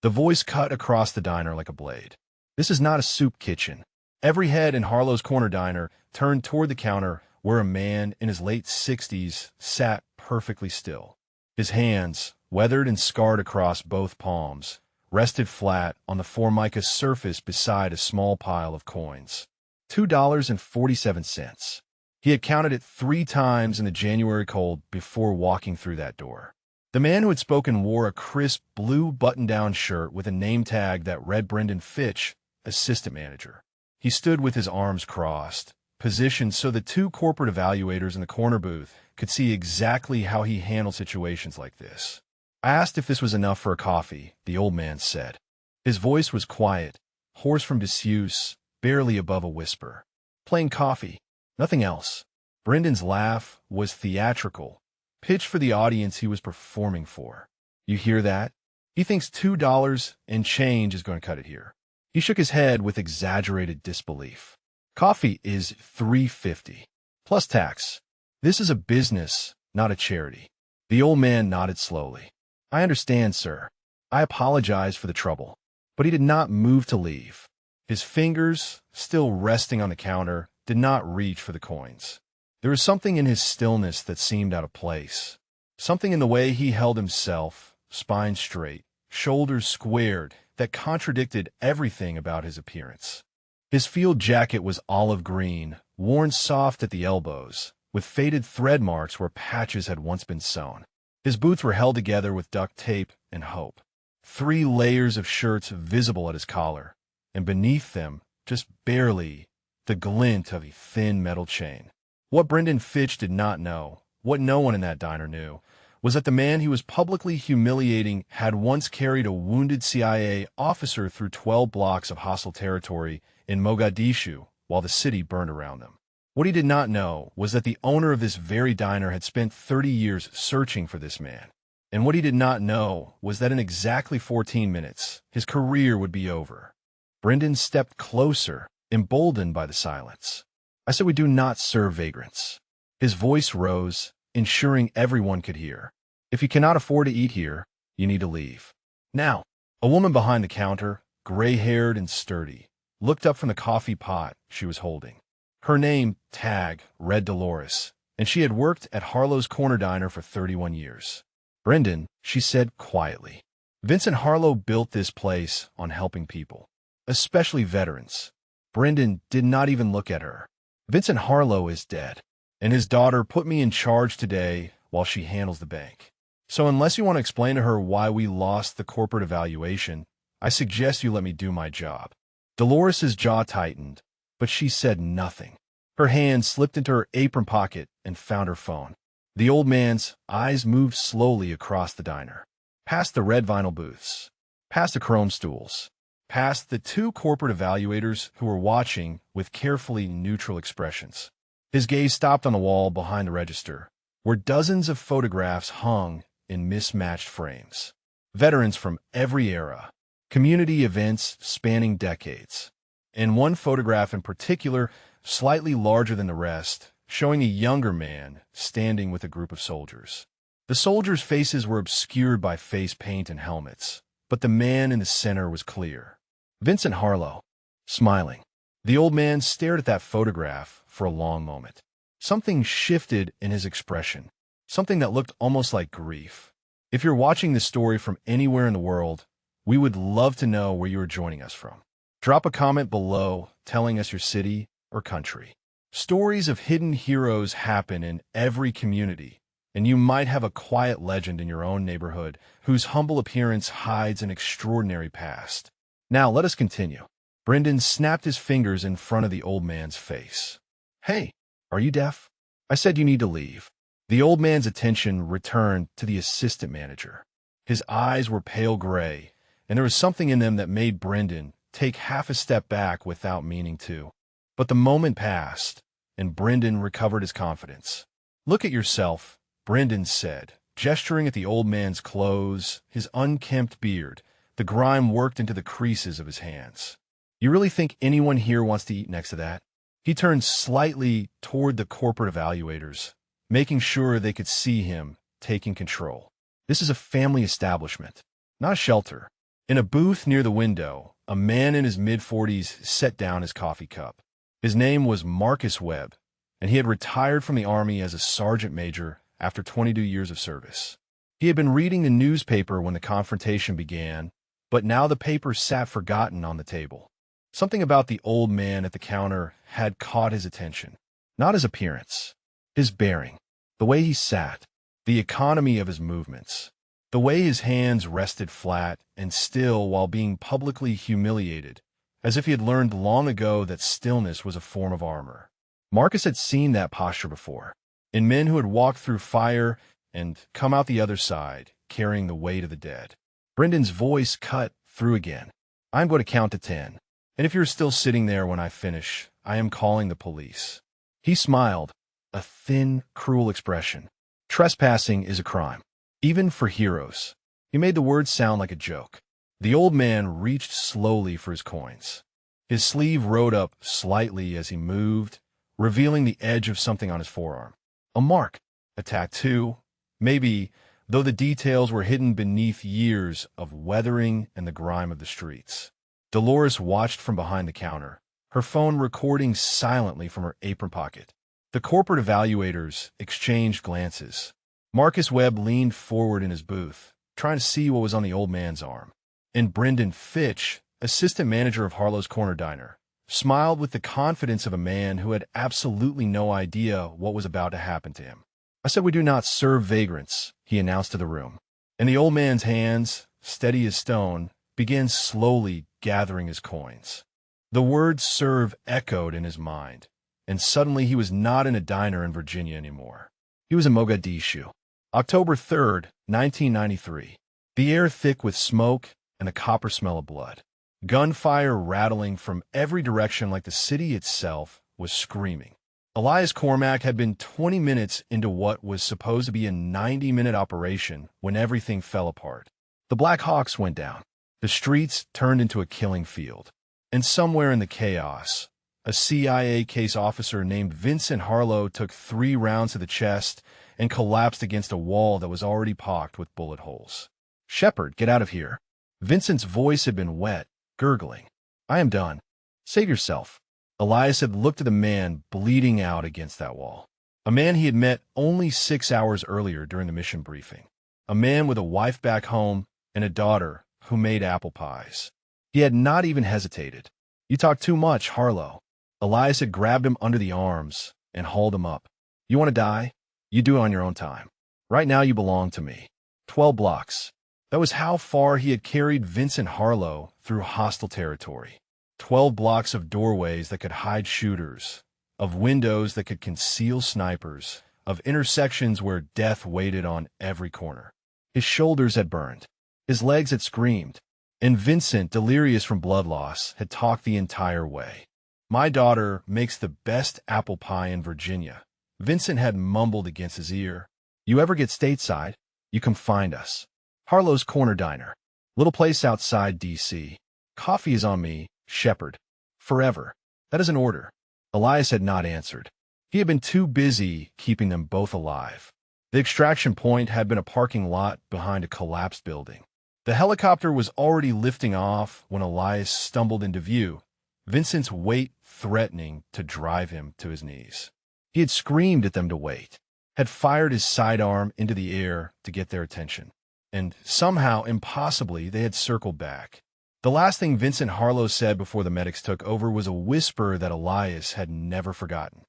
The voice cut across the diner like a blade. "This is not a soup kitchen." Every head in Harlow's Corner Diner turned toward the counter where a man in his late 60s sat perfectly still. His hands, weathered and scarred across both palms, rested flat on the formica surface beside a small pile of coins. $2.47. He had counted it 3 times in the January cold before walking through that door. The man who had spoken wore a crisp blue button-down shirt with a name tag that read Brendan Fitch, assistant manager. He stood with his arms crossed, positioned so the 2 corporate evaluators in the corner booth could see exactly how he handled situations like this. "I asked if this was enough for a coffee," the old man said. His voice was quiet, hoarse from disuse, barely above a whisper. "Plain coffee. Nothing else." Brendan's laugh was theatrical, pitched for the audience he was performing for. "You hear that? He thinks $2 and change is going to cut it here." He shook his head with exaggerated disbelief. "Coffee is $3.50, plus tax. This is a business, not a charity." The old man nodded slowly. "I understand, sir. I apologize for the trouble." But he did not move to leave. His fingers, still resting on the counter, did not reach for the coins. There was something in his stillness that seemed out of place. Something in the way he held himself, spine straight, shoulders squared, that contradicted everything about his appearance. His field jacket was olive green, worn soft at the elbows, with faded thread marks where patches had once been sewn. His boots were held together with duct tape and hope. 3 layers of shirts visible at his collar, and beneath them, just barely, the glint of a thin metal chain. What Brendan Fitch did not know, what no one in that diner knew, was that the man he was publicly humiliating had once carried a wounded CIA officer through 12 blocks of hostile territory in Mogadishu while the city burned around them. What he did not know was that the owner of this very diner had spent 30 years searching for this man. And what he did not know was that in exactly 14 minutes, his career would be over. Brendan stepped closer, emboldened by the silence. "I said we do not serve vagrants." His voice rose, ensuring everyone could hear. "If you cannot afford to eat here, you need to leave. Now." A woman behind the counter, gray-haired and sturdy, looked up from the coffee pot she was holding. Her name tag read Dolores, and she had worked at Harlow's Corner Diner for 31 years. "Brendan," she said quietly, "Vincent Harlow built this place on helping people, especially veterans." Brendan did not even look at her. "Vincent Harlow is dead, and his daughter put me in charge today while she handles the bank. So unless you want to explain to her why we lost the corporate evaluation, I suggest you let me do my job." Dolores's jaw tightened, but she said nothing. Her hand slipped into her apron pocket and found her phone. The old man's eyes moved slowly across the diner, past the red vinyl booths, past the chrome stools, past the 2 corporate evaluators who were watching with carefully neutral expressions. His gaze stopped on the wall behind the register, where dozens of photographs hung in mismatched frames. Veterans from every era, community events spanning decades. And one photograph in particular, slightly larger than the rest, showing a younger man standing with a group of soldiers. The soldiers' faces were obscured by face paint and helmets, but the man in the center was clear. Vincent Harlow, smiling. The old man stared at that photograph for a long moment. Something shifted in his expression, something that looked almost like grief. If you're watching this story from anywhere in the world, we would love to know where you are joining us from. Drop a comment below telling us your city or country. Stories of hidden heroes happen in every community, and you might have a quiet legend in your own neighborhood whose humble appearance hides an extraordinary past. Now let us continue. Brendan snapped his fingers in front of the old man's face. "Hey, are you deaf? I said you need to leave." The old man's attention returned to the assistant manager. His eyes were pale gray, and there was something in them that made Brendan take half a step back without meaning to. But the moment passed, and Brendan recovered his confidence. "Look at yourself," Brendan said, gesturing at the old man's clothes, his unkempt beard, the grime worked into the creases of his hands. "You really think anyone here wants to eat next to that?" He turned slightly toward the corporate evaluators, making sure they could see him taking control. "This is a family establishment, not a shelter. In a booth near the window, a man in his mid-40s set down his coffee cup. His name was Marcus Webb, and he had retired from the Army as a sergeant major after 22 years of service. He had been reading the newspaper when the confrontation began, but now the paper sat forgotten on the table. Something about the old man at the counter had caught his attention. Not his appearance, his bearing, the way he sat, the economy of his movements, the way his hands rested flat and still while being publicly humiliated, as if he had learned long ago that stillness was a form of armor. Marcus had seen that posture before, in men who had walked through fire and come out the other side, carrying the weight of the dead. Brendan's voice cut through again. "I'm going to count to 10, and if you're still sitting there when I finish, I am calling the police." He smiled, a thin, cruel expression. Trespassing is a crime, even for heroes. He made the words sound like a joke. The old man reached slowly for his coins. His sleeve rode up slightly as he moved, revealing the edge of something on his forearm. A mark, a tattoo, maybe, though the details were hidden beneath years of weathering and the grime of the streets. Dolores watched from behind the counter, her phone recording silently from her apron pocket. The corporate evaluators exchanged glances. Marcus Webb leaned forward in his booth, trying to see what was on the old man's arm. And Brendan Fitch, assistant manager of Harlow's Corner Diner, smiled with the confidence of a man who had absolutely no idea what was about to happen to him. "I said we do not serve vagrants," he announced to the room. And the old man's hands, steady as stone, began slowly gathering his coins. The word serve echoed in his mind, and suddenly he was not in a diner in Virginia anymore. He was in Mogadishu. October 3rd, 1993. The air thick with smoke and the copper smell of blood. Gunfire rattling from every direction like the city itself was screaming. Elias Cormack had been 20 minutes into what was supposed to be a 90-minute operation when everything fell apart. The Black Hawks went down. The streets turned into a killing field. And somewhere in the chaos, a CIA case officer named Vincent Harlow took 3 rounds to the chest and collapsed against a wall that was already pocked with bullet holes. "Shepard, get out of here." Vincent's voice had been wet, gurgling. "I am done. Save yourself." Elias had looked at the man bleeding out against that wall. A man he had met only 6 hours earlier during the mission briefing. A man with a wife back home and a daughter who made apple pies. He had not even hesitated. "You talk too much, Harlow." Elias had grabbed him under the arms and hauled him up. "You want to die? You do it on your own time. Right now you belong to me." 12 blocks. That was how far he had carried Vincent Harlow through hostile territory. 12 blocks of doorways that could hide shooters, of windows that could conceal snipers, of intersections where death waited on every corner. His shoulders had burned. His legs had screamed. And Vincent, delirious from blood loss, had talked the entire way. "My daughter makes the best apple pie in Virginia." Vincent had mumbled against his ear. "You ever get stateside, you come find us. Harlow's Corner Diner. Little place outside D.C. Coffee is on me, Shepard. Forever." "That is an order." Elias had not answered. He had been too busy keeping them both alive. The extraction point had been a parking lot behind a collapsed building. The helicopter was already lifting off when Elias stumbled into view, Vincent's weight threatening to drive him to his knees. He had screamed at them to wait, had fired his sidearm into the air to get their attention, and somehow, impossibly, they had circled back. The last thing Vincent Harlow said before the medics took over was a whisper that Elias had never forgotten.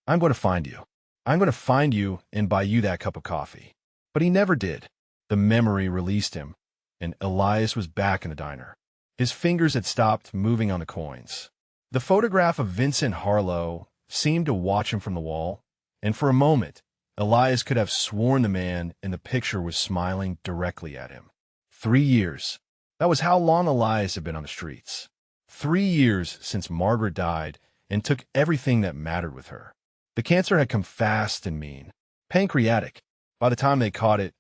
"I'm going to find you. I'm going to find you and buy you that cup of coffee." But he never did. The memory released him, and Elias was back in the diner. His fingers had stopped moving on the coins. The photograph of Vincent Harlow seemed to watch him from the wall, and for a moment, Elias could have sworn the man in the picture was smiling directly at him. 3 years. That was how long Elias had been on the streets. 3 years since Margaret died and took everything that mattered with her. The cancer had come fast and mean. Pancreatic. By the time they caught it,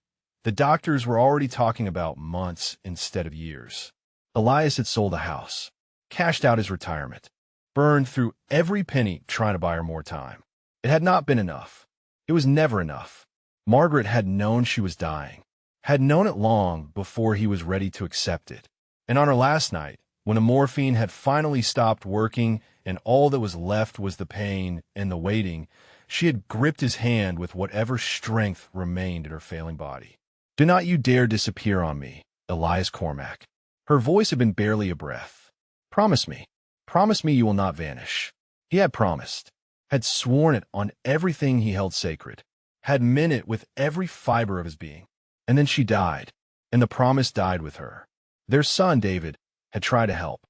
the doctors were already talking about months instead of years. Elias had sold a house, cashed out his retirement, burned through every penny trying to buy her more time. It had not been enough. It was never enough. Margaret had known she was dying, had known it long before he was ready to accept it. And on her last night, when the morphine had finally stopped working and all that was left was the pain and the waiting, she had gripped his hand with whatever strength remained in her failing body. "Do not you dare disappear on me, Elias Cormack." Her voice had been barely a breath. "Promise me. Promise me you will not vanish." He had promised, had sworn it on everything he held sacred, had meant it with every fiber of his being. And then she died, and the promise died with her. Their son, David, had tried to help,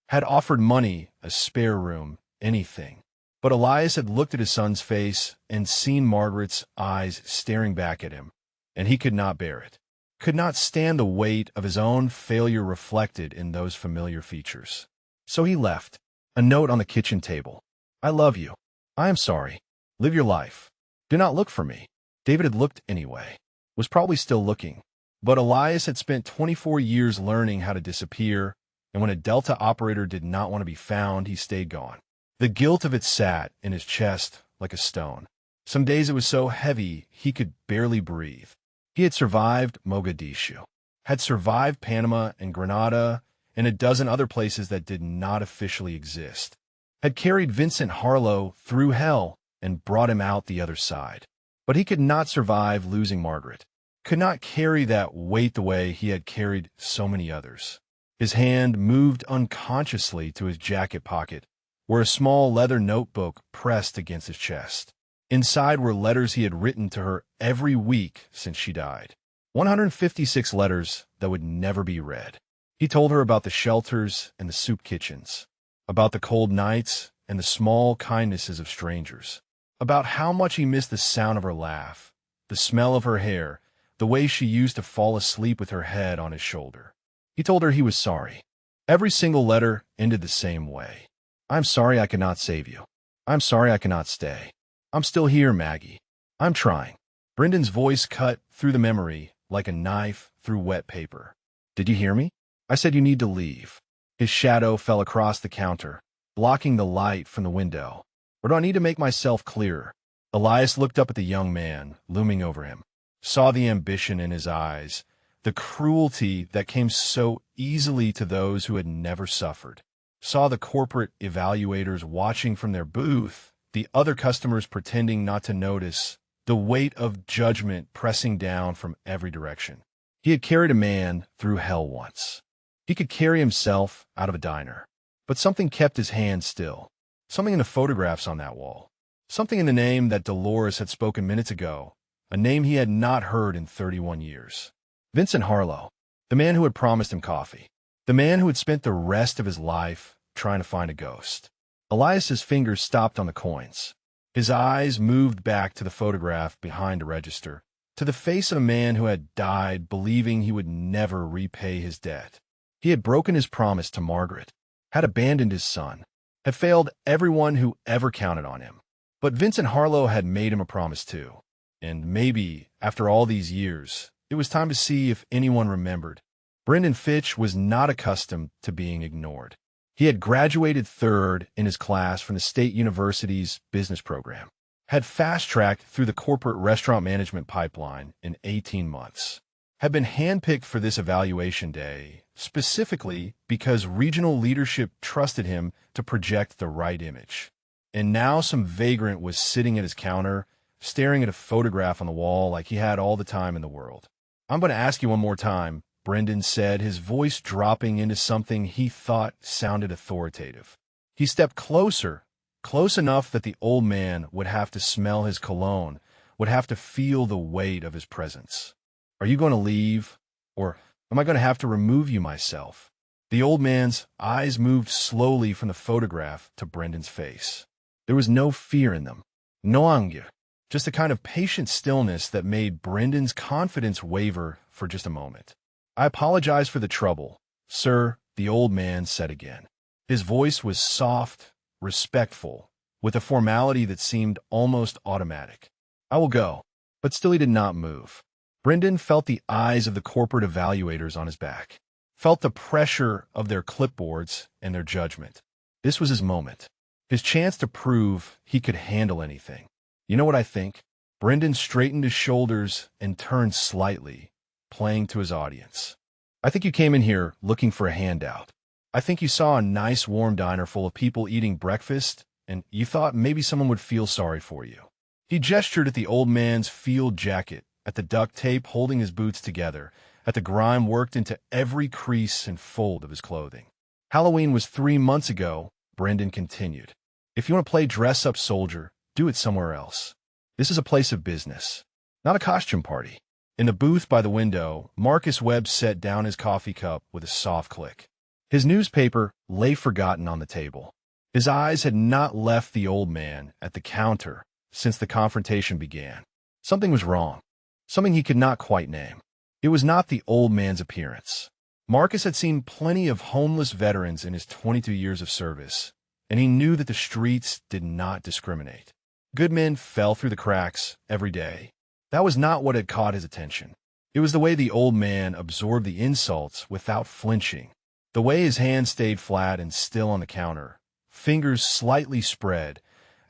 had offered money, a spare room, anything. But Elias had looked at his son's face and seen Margaret's eyes staring back at him, and he could not bear it, could not stand the weight of his own failure reflected in those familiar features. So he left, a note on the kitchen table. "I love you. I am sorry. Live your life. Do not look for me." David had looked anyway, was probably still looking. But Elias had spent 24 years learning how to disappear, and when a Delta operator did not want to be found, he stayed gone. The guilt of it sat in his chest like a stone. Some days it was so heavy he could barely breathe. He had survived Mogadishu, had survived Panama and Grenada and a dozen other places that did not officially exist, had carried Vincent Harlow through hell and brought him out the other side. But he could not survive losing Margaret, could not carry that weight the way he had carried so many others. His hand moved unconsciously to his jacket pocket, where a small leather notebook pressed against his chest. Inside were letters he had written to her every week since she died. 156 letters that would never be read. He told her about the shelters and the soup kitchens, about the cold nights and the small kindnesses of strangers, about how much he missed the sound of her laugh, the smell of her hair, the way she used to fall asleep with her head on his shoulder. He told her he was sorry. Every single letter ended the same way. "I'm sorry I cannot save you. I'm sorry I cannot stay. I'm still here, Maggie. I'm trying." Brendan's voice cut through the memory like a knife through wet paper. "Did you hear me? I said you need to leave." His shadow fell across the counter, blocking the light from the window. "Or do I need to make myself clearer?" Elias looked up at the young man looming over him, saw the ambition in his eyes, the cruelty that came so easily to those who had never suffered, saw the corporate evaluators watching from their booth, the other customers pretending not to notice, the weight of judgment pressing down from every direction. He had carried a man through hell once. He could carry himself out of a diner. But something kept his hand still. Something in the photographs on that wall. Something in the name that Dolores had spoken minutes ago, a name he had not heard in 31 years. Vincent Harlow, the man who had promised him coffee. The man who had spent the rest of his life trying to find a ghost. Elias's fingers stopped on the coins. His eyes moved back to the photograph behind a register, to the face of a man who had died believing he would never repay his debt. He had broken his promise to Margaret, had abandoned his son, had failed everyone who ever counted on him. But Vincent Harlow had made him a promise too. And maybe, after all these years, it was time to see if anyone remembered. Brendan Fitch was not accustomed to being ignored. He had graduated third in his class from the State University's business program, had fast-tracked through the corporate restaurant management pipeline in 18 months, had been handpicked for this evaluation day, specifically because regional leadership trusted him to project the right image. And now some vagrant was sitting at his counter, staring at a photograph on the wall like he had all the time in the world. "I'm going to ask you one more time," Brendan said, his voice dropping into something he thought sounded authoritative. He stepped closer, close enough that the old man would have to smell his cologne, would have to feel the weight of his presence. "Are you going to leave, or am I going to have to remove you myself?" The old man's eyes moved slowly from the photograph to Brendan's face. There was no fear in them, no anger, just a kind of patient stillness that made Brendan's confidence waver for just a moment. "I apologize for the trouble, sir," the old man said again. His voice was soft, respectful, with a formality that seemed almost automatic. "I will go." But still he did not move. Brendan felt the eyes of the corporate evaluators on his back, felt the pressure of their clipboards and their judgment. This was his moment, his chance to prove he could handle anything. "You know what I think?" Brendan straightened his shoulders and turned slightly, playing to his audience. I think you came in here looking for a handout. I think you saw a nice warm diner full of people eating breakfast, and you thought maybe someone would feel sorry for you. He gestured at the old man's field jacket, at the duct tape holding his boots together, at the grime worked into every crease and fold of his clothing. Halloween was 3 months ago, Brendan continued. If you want to play dress-up soldier, do it somewhere else. This is a place of business, not a costume party. In the booth by the window, Marcus Webb set down his coffee cup with a soft click. His newspaper lay forgotten on the table. His eyes had not left the old man at the counter since the confrontation began. Something was wrong, something he could not quite name. It was not the old man's appearance. Marcus had seen plenty of homeless veterans in his 22 years of service, and he knew that the streets did not discriminate. Good men fell through the cracks every day. That was not what had caught his attention. It was the way the old man absorbed the insults without flinching, the way his hands stayed flat and still on the counter, fingers slightly spread,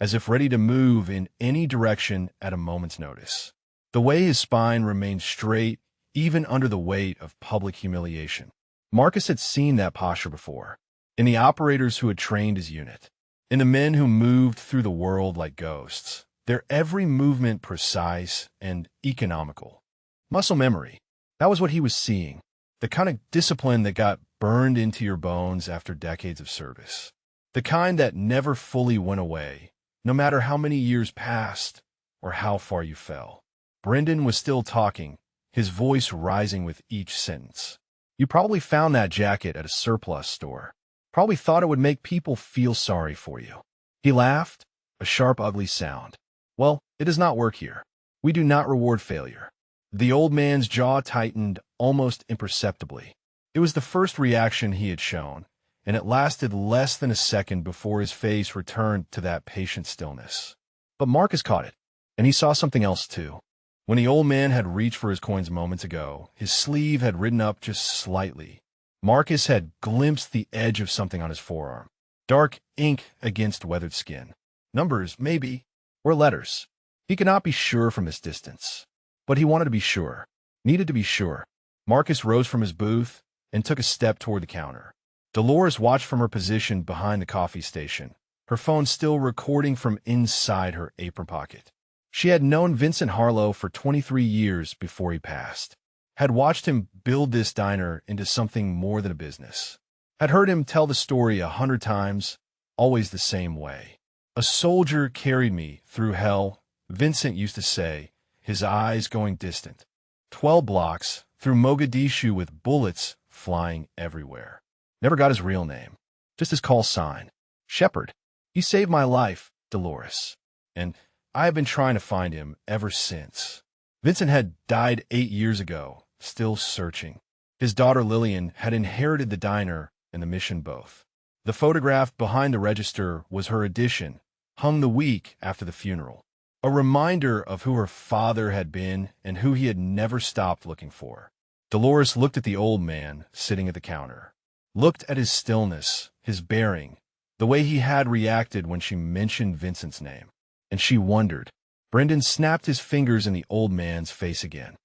as if ready to move in any direction at a moment's notice. The way his spine remained straight, even under the weight of public humiliation. Marcus had seen that posture before, in the operators who had trained his unit, in the men who moved through the world like ghosts, their every movement precise and economical. Muscle memory, that was what he was seeing, the kind of discipline that got burned into your bones after decades of service, the kind that never fully went away, no matter how many years passed or how far you fell. Brendan was still talking, his voice rising with each sentence. You probably found that jacket at a surplus store. Probably thought it would make people feel sorry for you. He laughed, a sharp, ugly sound. Well, it does not work here. We do not reward failure. The old man's jaw tightened almost imperceptibly. It was the first reaction he had shown, and it lasted less than a second before his face returned to that patient stillness. But Marcus caught it, and he saw something else too. When the old man had reached for his coins moments ago, his sleeve had ridden up just slightly. Marcus had glimpsed the edge of something on his forearm. Dark ink against weathered skin. Numbers, maybe, or letters. He could not be sure from this distance. But he wanted to be sure, needed to be sure. Marcus rose from his booth and took a step toward the counter. Dolores watched from her position behind the coffee station, her phone still recording from inside her apron pocket. She had known Vincent Harlow for 23 years before he passed, had watched him build this diner into something more than a business, had heard him tell the story 100 times, always the same way. A soldier carried me through hell, Vincent used to say, his eyes going distant. 12 blocks through Mogadishu with bullets flying everywhere. Never got his real name, just his call sign. Shepard. He saved my life, Dolores. And I have been trying to find him ever since. Vincent had died 8 years ago, still searching. His daughter Lillian had inherited the diner and the mission both. The photograph behind the register was her addition, hung the week after the funeral. A reminder of who her father had been and who he had never stopped looking for. Dolores looked at the old man sitting at the counter, looked at his stillness, his bearing, the way he had reacted when she mentioned Vincent's name. And she wondered. Brendan snapped his fingers in the old man's face again.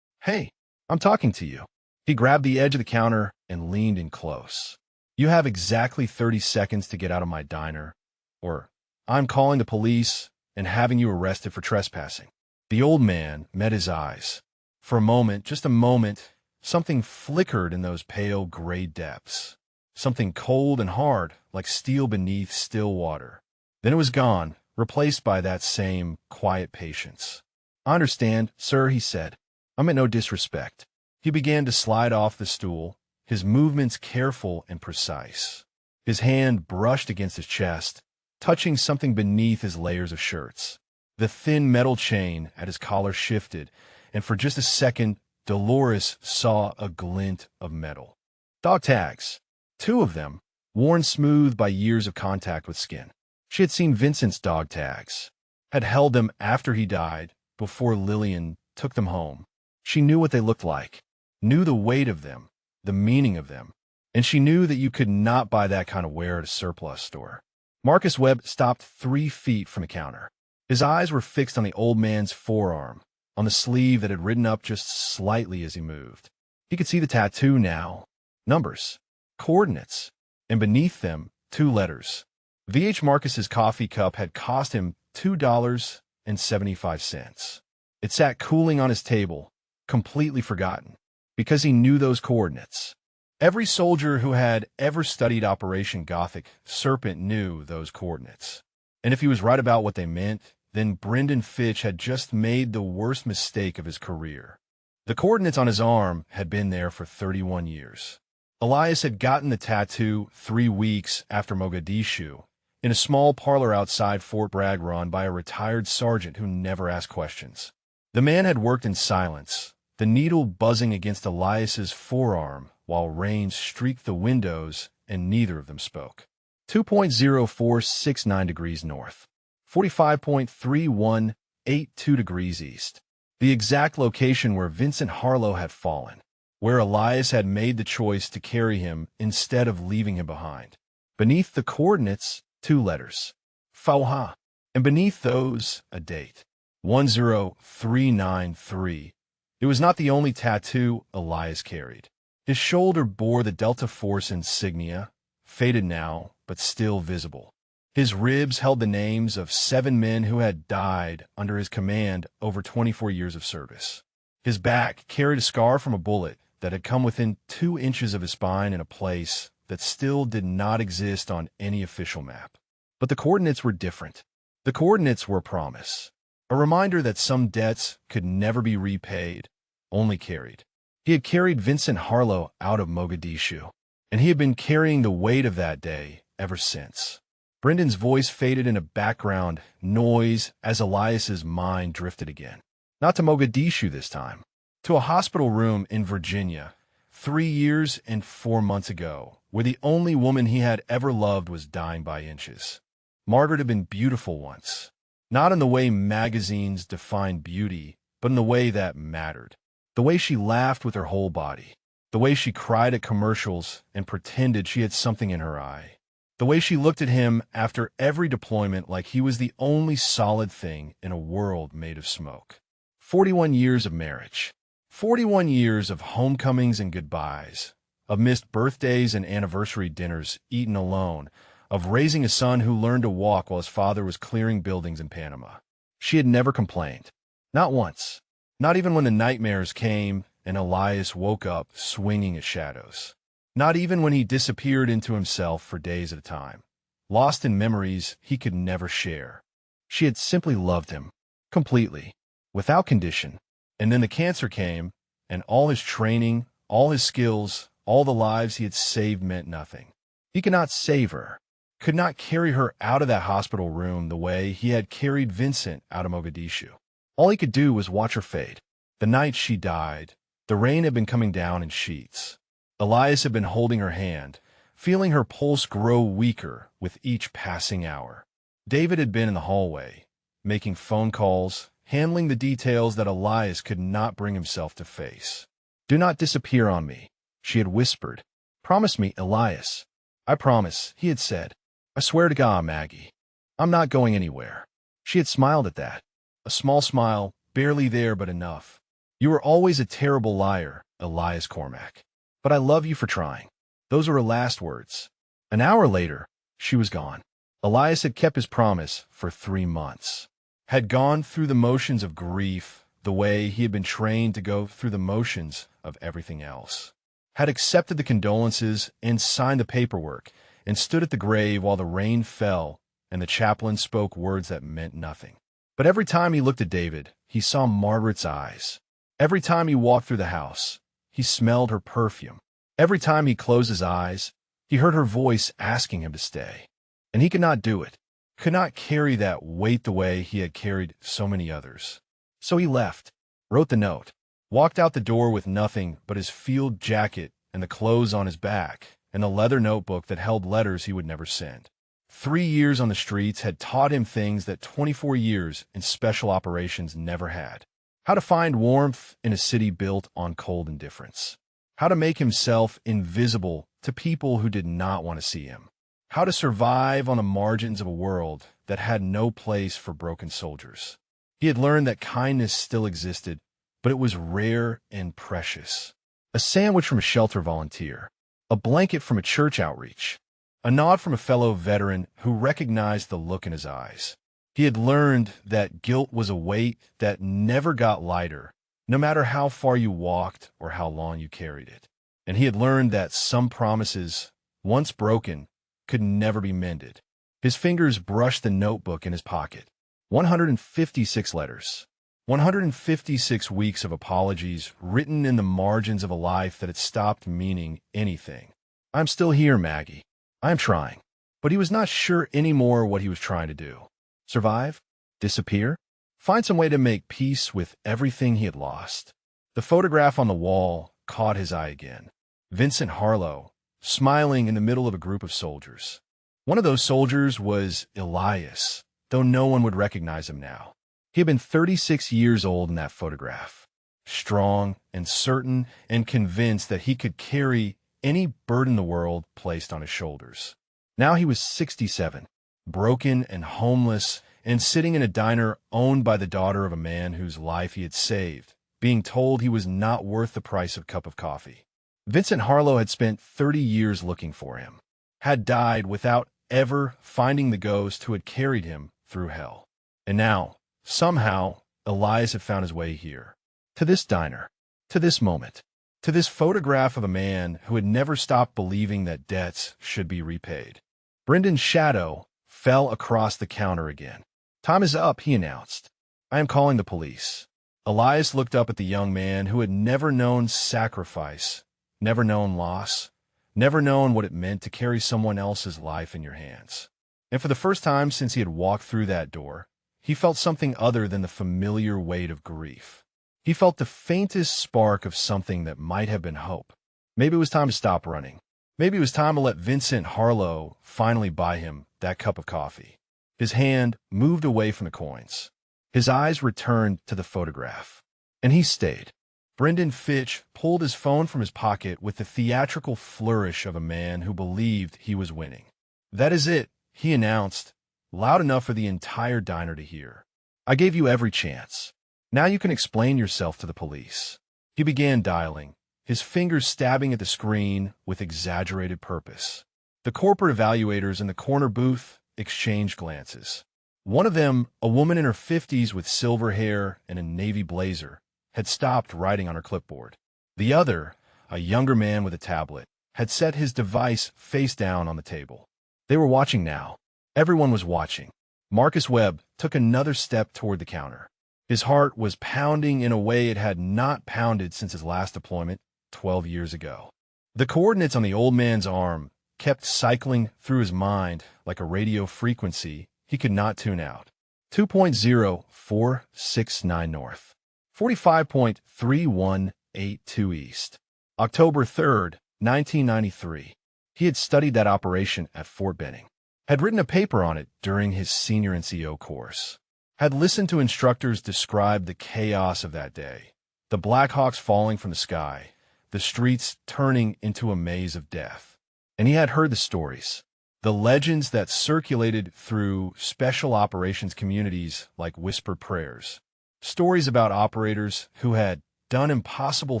Hey, I'm talking to you. He grabbed the edge of the counter and leaned in close. You have exactly 30 seconds to get out of my diner, or I'm calling the police and having you arrested for trespassing. The old man met his eyes. For a moment, just a moment, something flickered in those pale gray depths. Something cold and hard, like steel beneath still water. Then it was gone, replaced by that same quiet patience. I understand, sir, he said. I meant no disrespect. He began to slide off the stool, his movements careful and precise. His hand brushed against his chest, touching something beneath his layers of shirts. The thin metal chain at his collar shifted, and for just a second, Dolores saw a glint of metal. Dog tags. 2 of them, worn smooth by years of contact with skin. She had seen Vincent's dog tags, had held them after he died, before Lillian took them home. She knew what they looked like, knew the weight of them, the meaning of them, and she knew that you could not buy that kind of wear at a surplus store. Marcus Webb stopped 3 feet from the counter. His eyes were fixed on the old man's forearm, on the sleeve that had ridden up just slightly as he moved. He could see the tattoo now. Numbers, coordinates, and beneath them, 2 letters. V.H. Marcus's coffee cup had cost him $2.75. It sat cooling on his table, completely forgotten, because he knew those coordinates. Every soldier who had ever studied Operation Gothic Serpent knew those coordinates. And if he was right about what they meant, then Brendan Fitch had just made the worst mistake of his career. The coordinates on his arm had been there for 31 years. Elias had gotten the tattoo 3 weeks after Mogadishu, in a small parlor outside Fort Bragg run by a retired sergeant who never asked questions. The man had worked in silence, the needle buzzing against Elias's forearm while rain streaked the windows and neither of them spoke. 2.0469 degrees north, 45.3182 degrees east. The exact location where Vincent Harlow had fallen, where Elias had made the choice to carry him instead of leaving him behind. Beneath the coordinates, 2 letters, Fauha, and beneath those, a date, 10393. It was not the only tattoo Elias carried. His shoulder bore the Delta Force insignia, faded now, but still visible. His ribs held the names of 7 men who had died under his command over 24 years of service. His back carried a scar from a bullet that had come within 2 inches of his spine in a place that still did not exist on any official map. But the coordinates were different. The coordinates were a promise, a reminder that some debts could never be repaid, only carried. He had carried Vincent Harlow out of Mogadishu, and he had been carrying the weight of that day ever since. Brendan's voice faded into background noise as Elias's mind drifted again. Not to Mogadishu this time. To a hospital room in Virginia, 3 years and 4 months ago, where the only woman he had ever loved was dying by inches. Margaret had been beautiful once, not in the way magazines define beauty, but in the way that mattered. The way she laughed with her whole body. The way she cried at commercials and pretended she had something in her eye. The way she looked at him after every deployment like he was the only solid thing in a world made of smoke. 41 years of marriage. 41 years of homecomings and goodbyes, of missed birthdays and anniversary dinners eaten alone, of raising a son who learned to walk while his father was clearing buildings in Panama. She had never complained. Not once. Not even when the nightmares came and Elias woke up swinging at shadows. Not even when he disappeared into himself for days at a time, lost in memories he could never share. She had simply loved him, completely, without condition. And then the cancer came, and all his training, all his skills, all the lives he had saved meant nothing. He could not save her, could not carry her out of that hospital room the way he had carried Vincent out of Mogadishu. All he could do was watch her fade. The night she died, the rain had been coming down in sheets. Elias had been holding her hand, feeling her pulse grow weaker with each passing hour. David had been in the hallway, making phone calls, handling the details that Elias could not bring himself to face. "Do not disappear on me," she had whispered. "Promise me, Elias." "I promise," he had said. "I swear to God, Maggie. I'm not going anywhere." She had smiled at that. A small smile, barely there but enough. "You were always a terrible liar, Elias Cormack. But I love you for trying." Those were her last words. An hour later, she was gone. Elias had kept his promise for 3 months. Had gone through the motions of grief the way he had been trained to go through the motions of everything else. Had accepted the condolences and signed the paperwork and stood at the grave while the rain fell and the chaplain spoke words that meant nothing. But every time he looked at David, he saw Margaret's eyes. Every time he walked through the house, he smelled her perfume. Every time he closed his eyes, he heard her voice asking him to stay. And he could not do it, could not carry that weight the way he had carried so many others. So he left, wrote the note, walked out the door with nothing but his field jacket and the clothes on his back and the leather notebook that held letters he would never send. 3 years on the streets had taught him things that 24 years in special operations never had. How to find warmth in a city built on cold indifference. How to make himself invisible to people who did not want to see him. How to survive on the margins of a world that had no place for broken soldiers. He had learned that kindness still existed, but it was rare and precious. a sandwich from a shelter volunteer, a blanket from a church outreach, a nod from a fellow veteran who recognized the look in his eyes. He had learned that guilt was a weight that never got lighter, no matter how far you walked or how long you carried it. And he had learned that some promises, once broken, could never be mended. His fingers brushed the notebook in his pocket. 156 letters. 156 weeks of apologies written in the margins of a life that had stopped meaning anything. I'm still here, Maggie. I'm trying. But he was not sure anymore what he was trying to do. Survive? Disappear? Find some way to make peace with everything he had lost. The photograph on the wall caught his eye again. Vincent Harlow, smiling in the middle of a group of soldiers. One of those soldiers was Elias, though no one would recognize him now. He had been 36 years old in that photograph, strong and certain and convinced that he could carry any burden the world placed on his shoulders. Now he was 67, broken and homeless, and sitting in a diner owned by the daughter of a man whose life he had saved, being told he was not worth the price of a cup of coffee. Vincent Harlow had spent 30 years looking for him, had died without ever finding the ghost who had carried him through hell. And now, somehow, Elias had found his way here, to this diner, to this moment, to this photograph of a man who had never stopped believing that debts should be repaid. Brendan's shadow fell across the counter again. "Time is up," he announced. "I am calling the police." Elias looked up at the young man who had never known sacrifice, never known loss, never known what it meant to carry someone else's life in your hands. And for the first time since he had walked through that door, he felt something other than the familiar weight of grief. He felt the faintest spark of something that might have been hope. Maybe it was time to stop running. Maybe it was time to let Vincent Harlow finally buy him that cup of coffee. His hand moved away from the coins. His eyes returned to the photograph. And he stayed. Brendan Fitch pulled his phone from his pocket with the theatrical flourish of a man who believed he was winning. "That is it," he announced, loud enough for the entire diner to hear. "I gave you every chance. Now you can explain yourself to the police." He began dialing, his fingers stabbing at the screen with exaggerated purpose. The corporate evaluators in the corner booth exchanged glances. One of them, a woman in her 50s with silver hair and a navy blazer, had stopped writing on her clipboard. The other, a younger man with a tablet, had set his device face down on the table. They were watching now. Everyone was watching. Marcus Webb took another step toward the counter. His heart was pounding in a way it had not pounded since his last deployment 12 years ago. The coordinates on the old man's arm kept cycling through his mind like a radio frequency he could not tune out. 2.0469 north. 45.3182 east. October 3rd, 1993. He had studied that operation at Fort Benning, had written a paper on it during his senior NCO course, had listened to instructors describe the chaos of that day, the Blackhawks falling from the sky, the streets turning into a maze of death. And he had heard the stories, the legends that circulated through special operations communities like whispered prayers. Stories about operators who had done impossible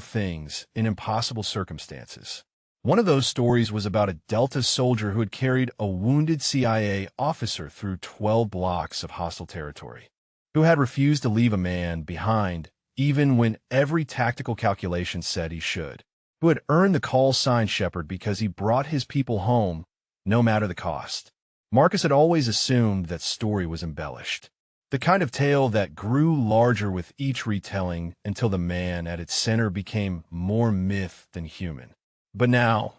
things in impossible circumstances. One of those stories was about a Delta soldier who had carried a wounded CIA officer through 12 blocks of hostile territory, who had refused to leave a man behind even when every tactical calculation said he should, who had earned the call sign Shepherd because he brought his people home no matter the cost. Marcus had always assumed that story was embellished, the kind of tale that grew larger with each retelling until the man at its center became more myth than human. But now,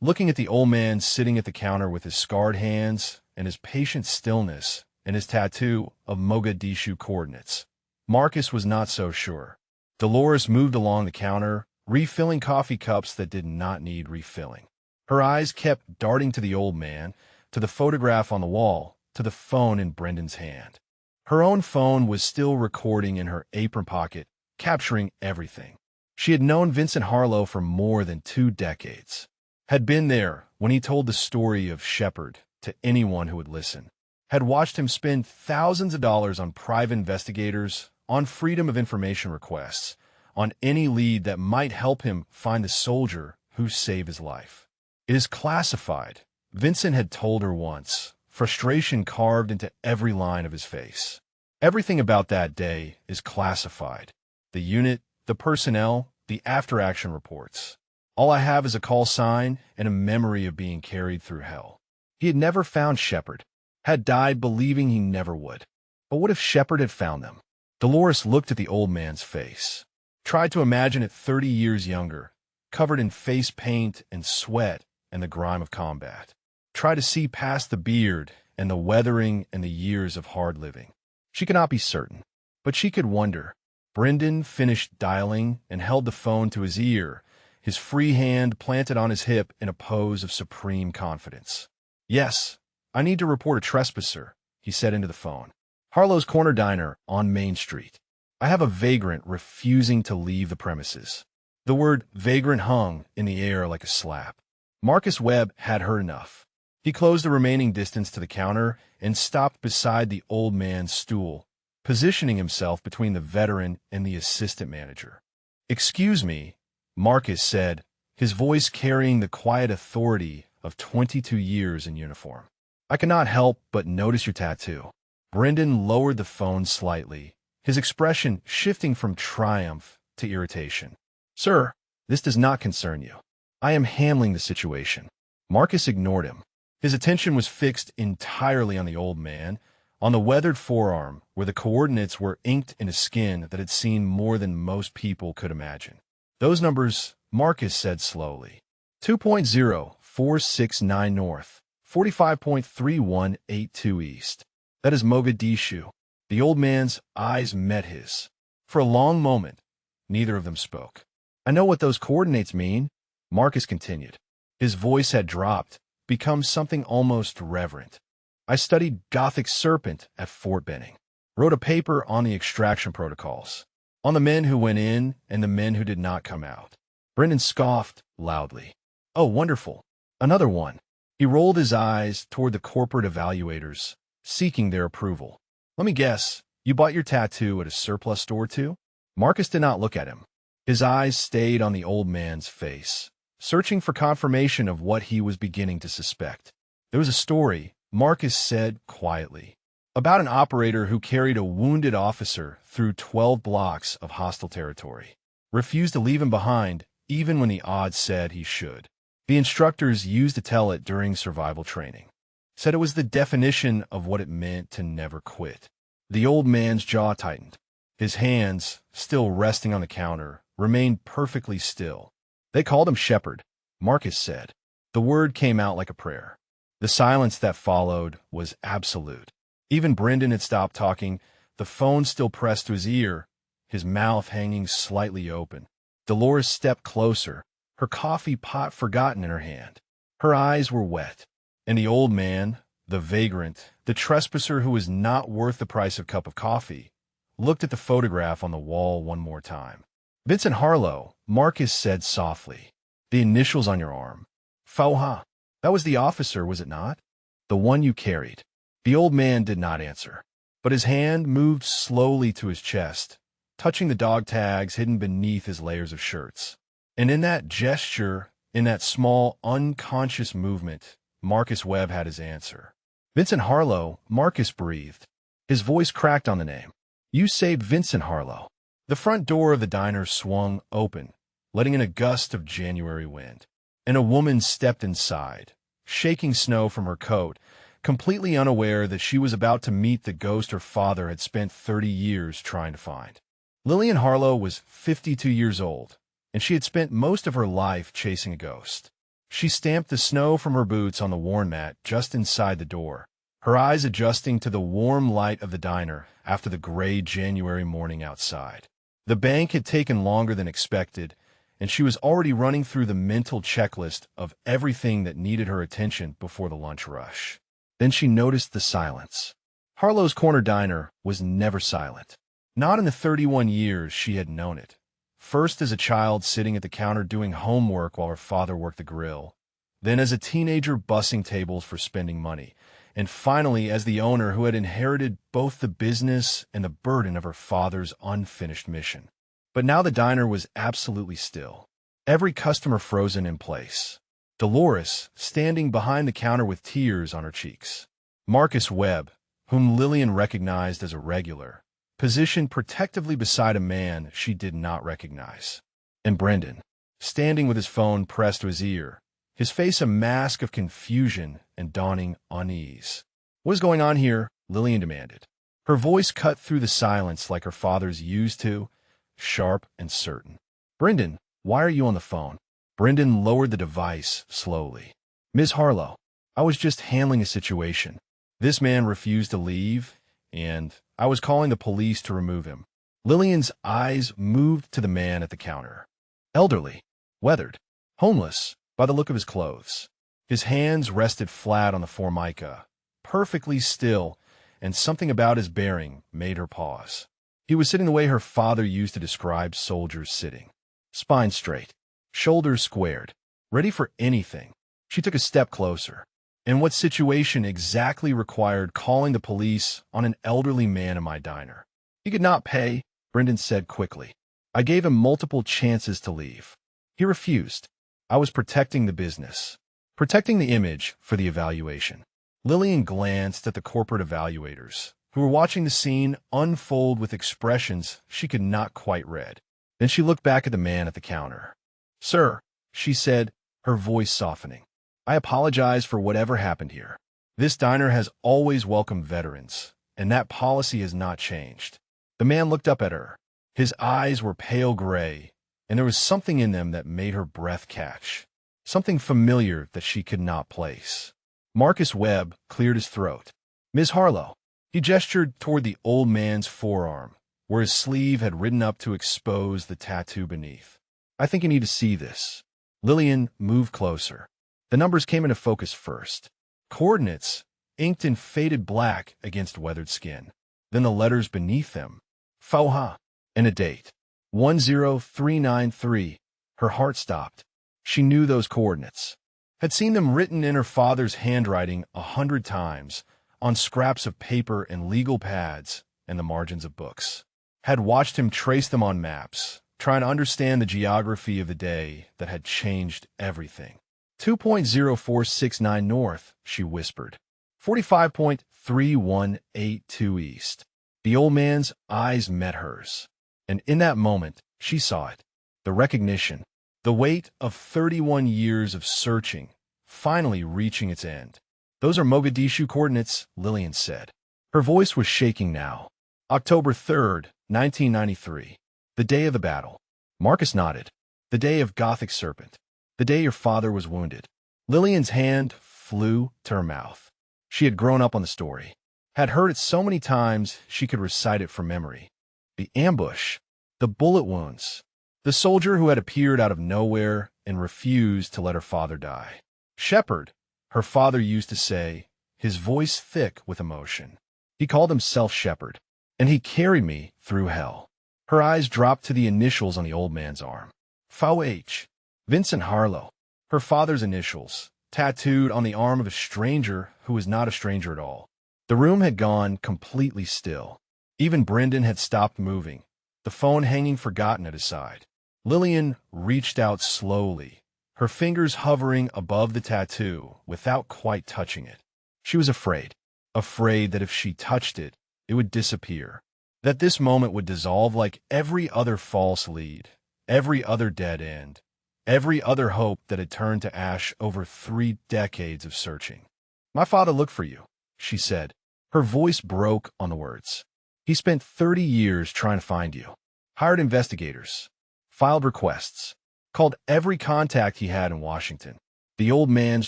looking at the old man sitting at the counter with his scarred hands and his patient stillness and his tattoo of Mogadishu coordinates, Marcus was not so sure. Dolores moved along the counter, refilling coffee cups that did not need refilling. Her eyes kept darting to the old man, to the photograph on the wall, to the phone in Brendan's hand. Her own phone was still recording in her apron pocket, capturing everything. She had known Vincent Harlow for more than 2 decades, had been there when he told the story of Shepherd to anyone who would listen, had watched him spend thousands of dollars on private investigators, on freedom of information requests, on any lead that might help him find the soldier who saved his life. It is classified, Vincent had told her once, frustration carved into every line of his face. Everything about that day is classified. The unit, the personnel, the after-action reports. All I have is a call sign and a memory of being carried through hell. He had never found Shepard, had died believing he never would. But what if Shepard had found them? Dolores looked at the old man's face, tried to imagine it 30 years younger, covered in face paint and sweat and the grime of combat. Tried to see past the beard and the weathering and the years of hard living. She could not be certain, but she could wonder. Brendan finished dialing and held the phone to his ear, his free hand planted on his hip in a pose of supreme confidence. "Yes, I need to report a trespasser," he said into the phone. "Harlow's Corner Diner on Main Street. I have a vagrant refusing to leave the premises." The word vagrant hung in the air like a slap. Marcus Webb had heard enough. He closed the remaining distance to the counter and stopped beside the old man's stool, positioning himself between the veteran and the assistant manager. "Excuse me," Marcus said, his voice carrying the quiet authority of 22 years in uniform. "I cannot help but notice your tattoo." Brendan lowered the phone slightly, his expression shifting from triumph to irritation. "Sir, this does not concern you. I am handling the situation." Marcus ignored him. His attention was fixed entirely on the old man, on the weathered forearm where the coordinates were inked in a skin that had seen more than most people could imagine. "Those numbers," Marcus said slowly. 2.0469 north, 45.3182 east. That is Mogadishu. The old man's eyes met his. For a long moment, neither of them spoke. "I know what those coordinates mean," Marcus continued. His voice had dropped, become something almost reverent. "I studied Gothic Serpent at Fort Benning. Wrote a paper on the extraction protocols, on the men who went in and the men who did not come out." Brendan scoffed loudly. "Oh, wonderful. Another one." He rolled his eyes toward the corporate evaluators, seeking their approval. "Let me guess, you bought your tattoo at a surplus store too?" Marcus did not look at him. His eyes stayed on the old man's face, searching for confirmation of what he was beginning to suspect. "There was a story," Marcus said quietly, "about an operator who carried a wounded officer through 12 blocks of hostile territory. Refused to leave him behind, even when the odds said he should. The instructors used to tell it during survival training. Said it was the definition of what it meant to never quit." The old man's jaw tightened. His hands, still resting on the counter, remained perfectly still. "They called him Shepard," Marcus said. The word came out like a prayer. The silence that followed was absolute. Even Brendan had stopped talking, the phone still pressed to his ear, his mouth hanging slightly open. Dolores stepped closer, her coffee pot forgotten in her hand. Her eyes were wet. And the old man, the vagrant, the trespasser who was not worth the price of a cup of coffee, looked at the photograph on the wall one more time. "Vincent Harlow," Marcus said softly. "The initials on your arm. Fauha. That was the officer, was it not? The one you carried." The old man did not answer, but his hand moved slowly to his chest, touching the dog tags hidden beneath his layers of shirts. And in that gesture, in that small, unconscious movement, Marcus Webb had his answer. "Vincent Harlow," Marcus breathed. His voice cracked on the name. "You saved Vincent Harlow." The front door of the diner swung open, letting in a gust of January wind. And a woman stepped inside, shaking snow from her coat, completely unaware that she was about to meet the ghost her father had spent 30 years trying to find. Lillian Harlow was 52 years old, and she had spent most of her life chasing a ghost. She stamped the snow from her boots on the worn mat just inside the door, her eyes adjusting to the warm light of the diner after the gray January morning outside. The bank had taken longer than expected, and she was already running through the mental checklist of everything that needed her attention before the lunch rush. Then she noticed the silence. Harlow's Corner Diner was never silent. Not in the 31 years she had known it. First as a child sitting at the counter doing homework while her father worked the grill, then as a teenager bussing tables for spending money, and finally as the owner who had inherited both the business and the burden of her father's unfinished mission. But now the diner was absolutely still. Every customer frozen in place. Dolores, standing behind the counter with tears on her cheeks. Marcus Webb, whom Lillian recognized as a regular, positioned protectively beside a man she did not recognize. And Brendan, standing with his phone pressed to his ear, his face a mask of confusion and dawning unease. "What is going on here?" Lillian demanded. Her voice cut through the silence like her father's used to, sharp and certain. "Brendan, why are you on the phone?" Brendan lowered the device slowly. "Ms. Harlow, I was just handling a situation. This man refused to leave, and I was calling the police to remove him." Lillian's eyes moved to the man at the counter. Elderly, weathered, homeless by the look of his clothes. His hands rested flat on the formica, perfectly still, and something about his bearing made her pause. He was sitting the way her father used to describe soldiers sitting. Spine straight, shoulders squared, ready for anything. She took a step closer. And what situation exactly required calling the police on an elderly man in my diner? "He could not pay," Brendan said quickly. "I gave him multiple chances to leave. He refused. I was protecting the business, protecting the image for the evaluation." Lillian glanced at the corporate evaluators, who were watching the scene unfold with expressions she could not quite read. Then she looked back at the man at the counter. "Sir," she said, her voice softening, "I apologize for whatever happened here. This diner has always welcomed veterans, and that policy has not changed." The man looked up at her. His eyes were pale gray, and there was something in them that made her breath catch, something familiar that she could not place. Marcus Webb cleared his throat. "Ms. Harlow." He gestured toward the old man's forearm, where his sleeve had ridden up to expose the tattoo beneath. "I think you need to see this." Lillian moved closer. The numbers came into focus first. Coordinates, inked in faded black against weathered skin. Then the letters beneath them. Fauha. And a date. 10393. Her heart stopped. She knew those coordinates. Had seen them written in her father's handwriting 100 times, on scraps of paper and legal pads and the margins of books. Had watched him trace them on maps, trying to understand the geography of the day that had changed everything. 2.0469 north, she whispered. 45.3182 east. The old man's eyes met hers, and in that moment, she saw it. The recognition, the weight of 31 years of searching, finally reaching its end. "Those are Mogadishu coordinates," Lillian said. Her voice was shaking now. "October 3rd, 1993. The day of the battle." Marcus nodded. "The day of Gothic Serpent. The day your father was wounded." Lillian's hand flew to her mouth. She had grown up on the story, had heard it so many times she could recite it from memory. The ambush, the bullet wounds, the soldier who had appeared out of nowhere and refused to let her father die. "Shepherd," her father used to say, his voice thick with emotion. He called himself Shepherd, and he carried me through hell. Her eyes dropped to the initials on the old man's arm. F.H. Vincent Harlow, her father's initials, tattooed on the arm of a stranger who was not a stranger at all. The room had gone completely still. Even Brendan had stopped moving, the phone hanging forgotten at his side. Lillian reached out slowly, her fingers hovering above the tattoo without quite touching it. She was afraid that if she touched it, it would disappear, that this moment would dissolve like every other false lead, every other dead end, every other hope that had turned to ash over 3 decades of searching. "My father looked for you," she said. Her voice broke on the words. "He spent 30 years trying to find you, hired investigators, filed requests, called every contact he had in Washington." The old man's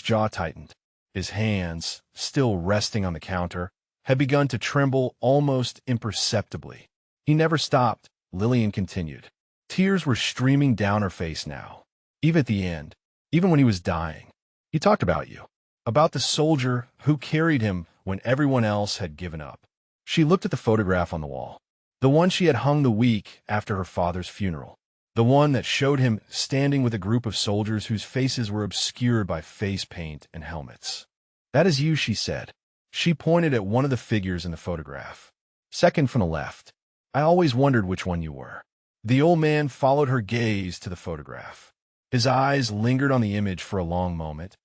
jaw tightened. His hands, still resting on the counter, had begun to tremble almost imperceptibly. "He never stopped," Lillian continued. Tears were streaming down her face now. "Even at the end, even when he was dying, he talked about you, about the soldier who carried him when everyone else had given up." She looked at the photograph on the wall, the one she had hung the week after her father's funeral, the one that showed him standing with a group of soldiers whose faces were obscured by face paint and helmets. "That is you," she said. She pointed at one of the figures in the photograph. "Second from the left. I always wondered which one you were." The old man followed her gaze to the photograph. His eyes lingered on the image for a long moment,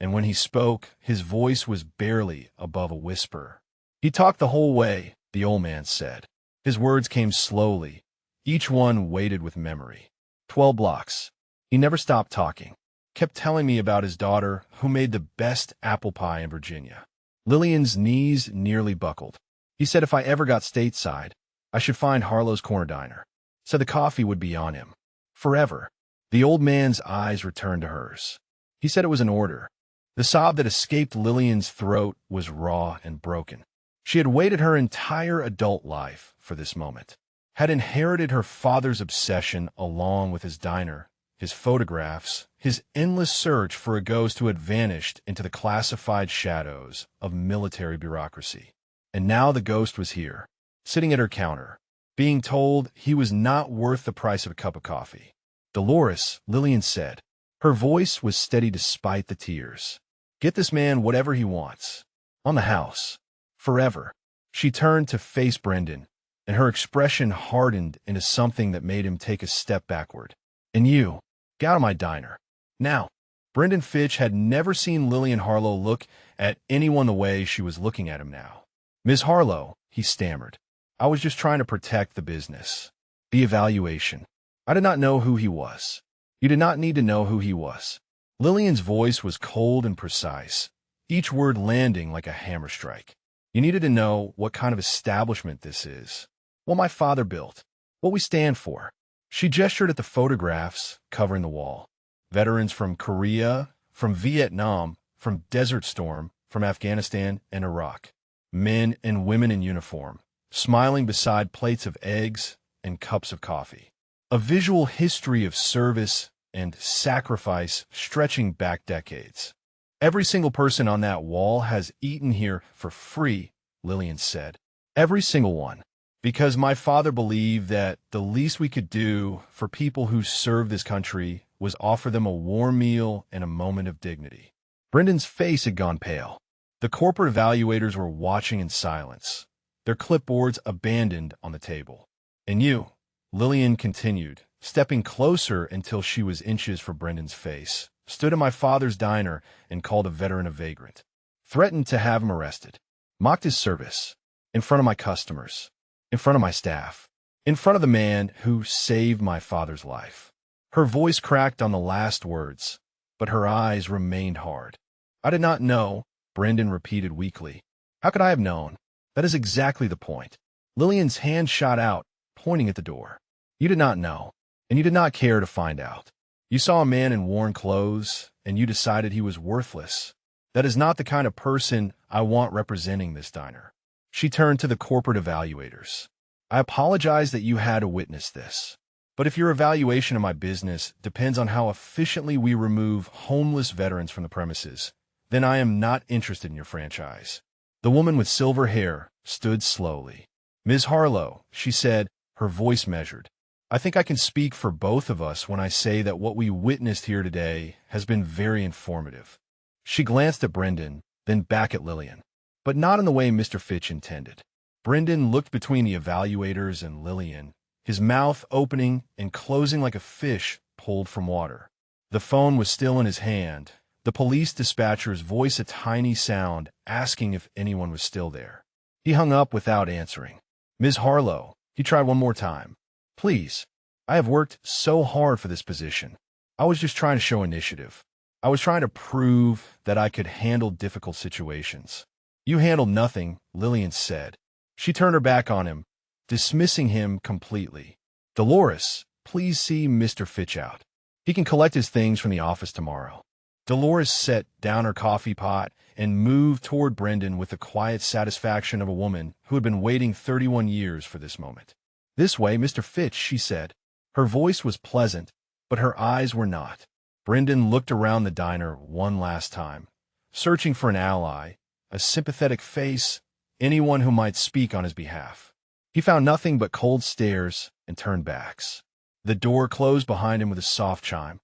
and when he spoke, his voice was barely above a whisper. He talked the whole way, the old man said. His words came slowly, each one weighted with memory. 12 blocks. He never stopped talking. Kept telling me about his daughter, who made the best apple pie in Virginia. Lillian's knees nearly buckled. He said if I ever got stateside, I should find Harlow's Corner Diner. Said the coffee would be on him. Forever. The old man's eyes returned to hers. He said it was an order. The sob that escaped Lillian's throat was raw and broken. She had waited her entire adult life for this moment. Had inherited her father's obsession along with his diner, his photographs, his endless search for a ghost who had vanished into the classified shadows of military bureaucracy. And now the ghost was here, sitting at her counter, being told he was not worth the price of a cup of coffee. Dolores, Lillian said. Her voice was steady despite the tears. Get this man whatever he wants. On the house. Forever. She turned to face Brendan, and her expression hardened into something that made him take a step backward. And you, get out of my diner. Now. Brendan Fitch had never seen Lillian Harlow look at anyone the way she was looking at him now. Ms. Harlow, he stammered. I was just trying to protect the business. The evaluation. I did not know who he was. You did not need to know who he was. Lillian's voice was cold and precise, each word landing like a hammer strike. You needed to know what kind of establishment this is. What my father built. What we stand for. She gestured at the photographs covering the wall. Veterans from Korea, from Vietnam, from Desert Storm, from Afghanistan and Iraq. Men and women in uniform, smiling beside plates of eggs and cups of coffee. A visual history of service and sacrifice stretching back decades. Every single person on that wall has eaten here for free, Lillian said. Every single one. Because my father believed that the least we could do for people who serve this country was offer them a warm meal and a moment of dignity. Brendan's face had gone pale. The corporate evaluators were watching in silence, their clipboards abandoned on the table. And you, Lillian continued, stepping closer until she was inches from Brendan's face, stood in my father's diner and called a veteran a vagrant. Threatened to have him arrested. Mocked his service. In front of my customers. In front of my staff. In front of the man who saved my father's life. Her voice cracked on the last words, but her eyes remained hard. I did not know, Brendan repeated weakly. How could I have known? That is exactly the point. Lillian's hand shot out, pointing at the door. You did not know, and you did not care to find out. You saw a man in worn clothes, and you decided he was worthless. That is not the kind of person I want representing this diner. She turned to the corporate evaluators. I apologize that you had to witness this. But if your evaluation of my business depends on how efficiently we remove homeless veterans from the premises, then I am not interested in your franchise. The woman with silver hair stood slowly. Ms. Harlow, she said, her voice measured. I think I can speak for both of us when I say that what we witnessed here today has been very informative. She glanced at Brendan, then back at Lillian, but not in the way Mr. Fitch intended. Brendan looked between the evaluators and Lillian, his mouth opening and closing like a fish pulled from water. The phone was still in his hand, the police dispatcher's voice a tiny sound asking if anyone was still there. He hung up without answering. Ms. Harlow, he tried one more time. Please, I have worked so hard for this position. I was just trying to show initiative. I was trying to prove that I could handle difficult situations. You handled nothing, Lillian said. She turned her back on him, dismissing him completely. Dolores, please see Mr. Fitch out. He can collect his things from the office tomorrow. Dolores set down her coffee pot and moved toward Brendan with the quiet satisfaction of a woman who had been waiting 31 years for this moment. This way, Mr. Fitch, she said. Her voice was pleasant, but her eyes were not. Brendan looked around the diner one last time, searching for an ally, a sympathetic face, anyone who might speak on his behalf. He found nothing but cold stares and turned backs. The door closed behind him with a soft chime,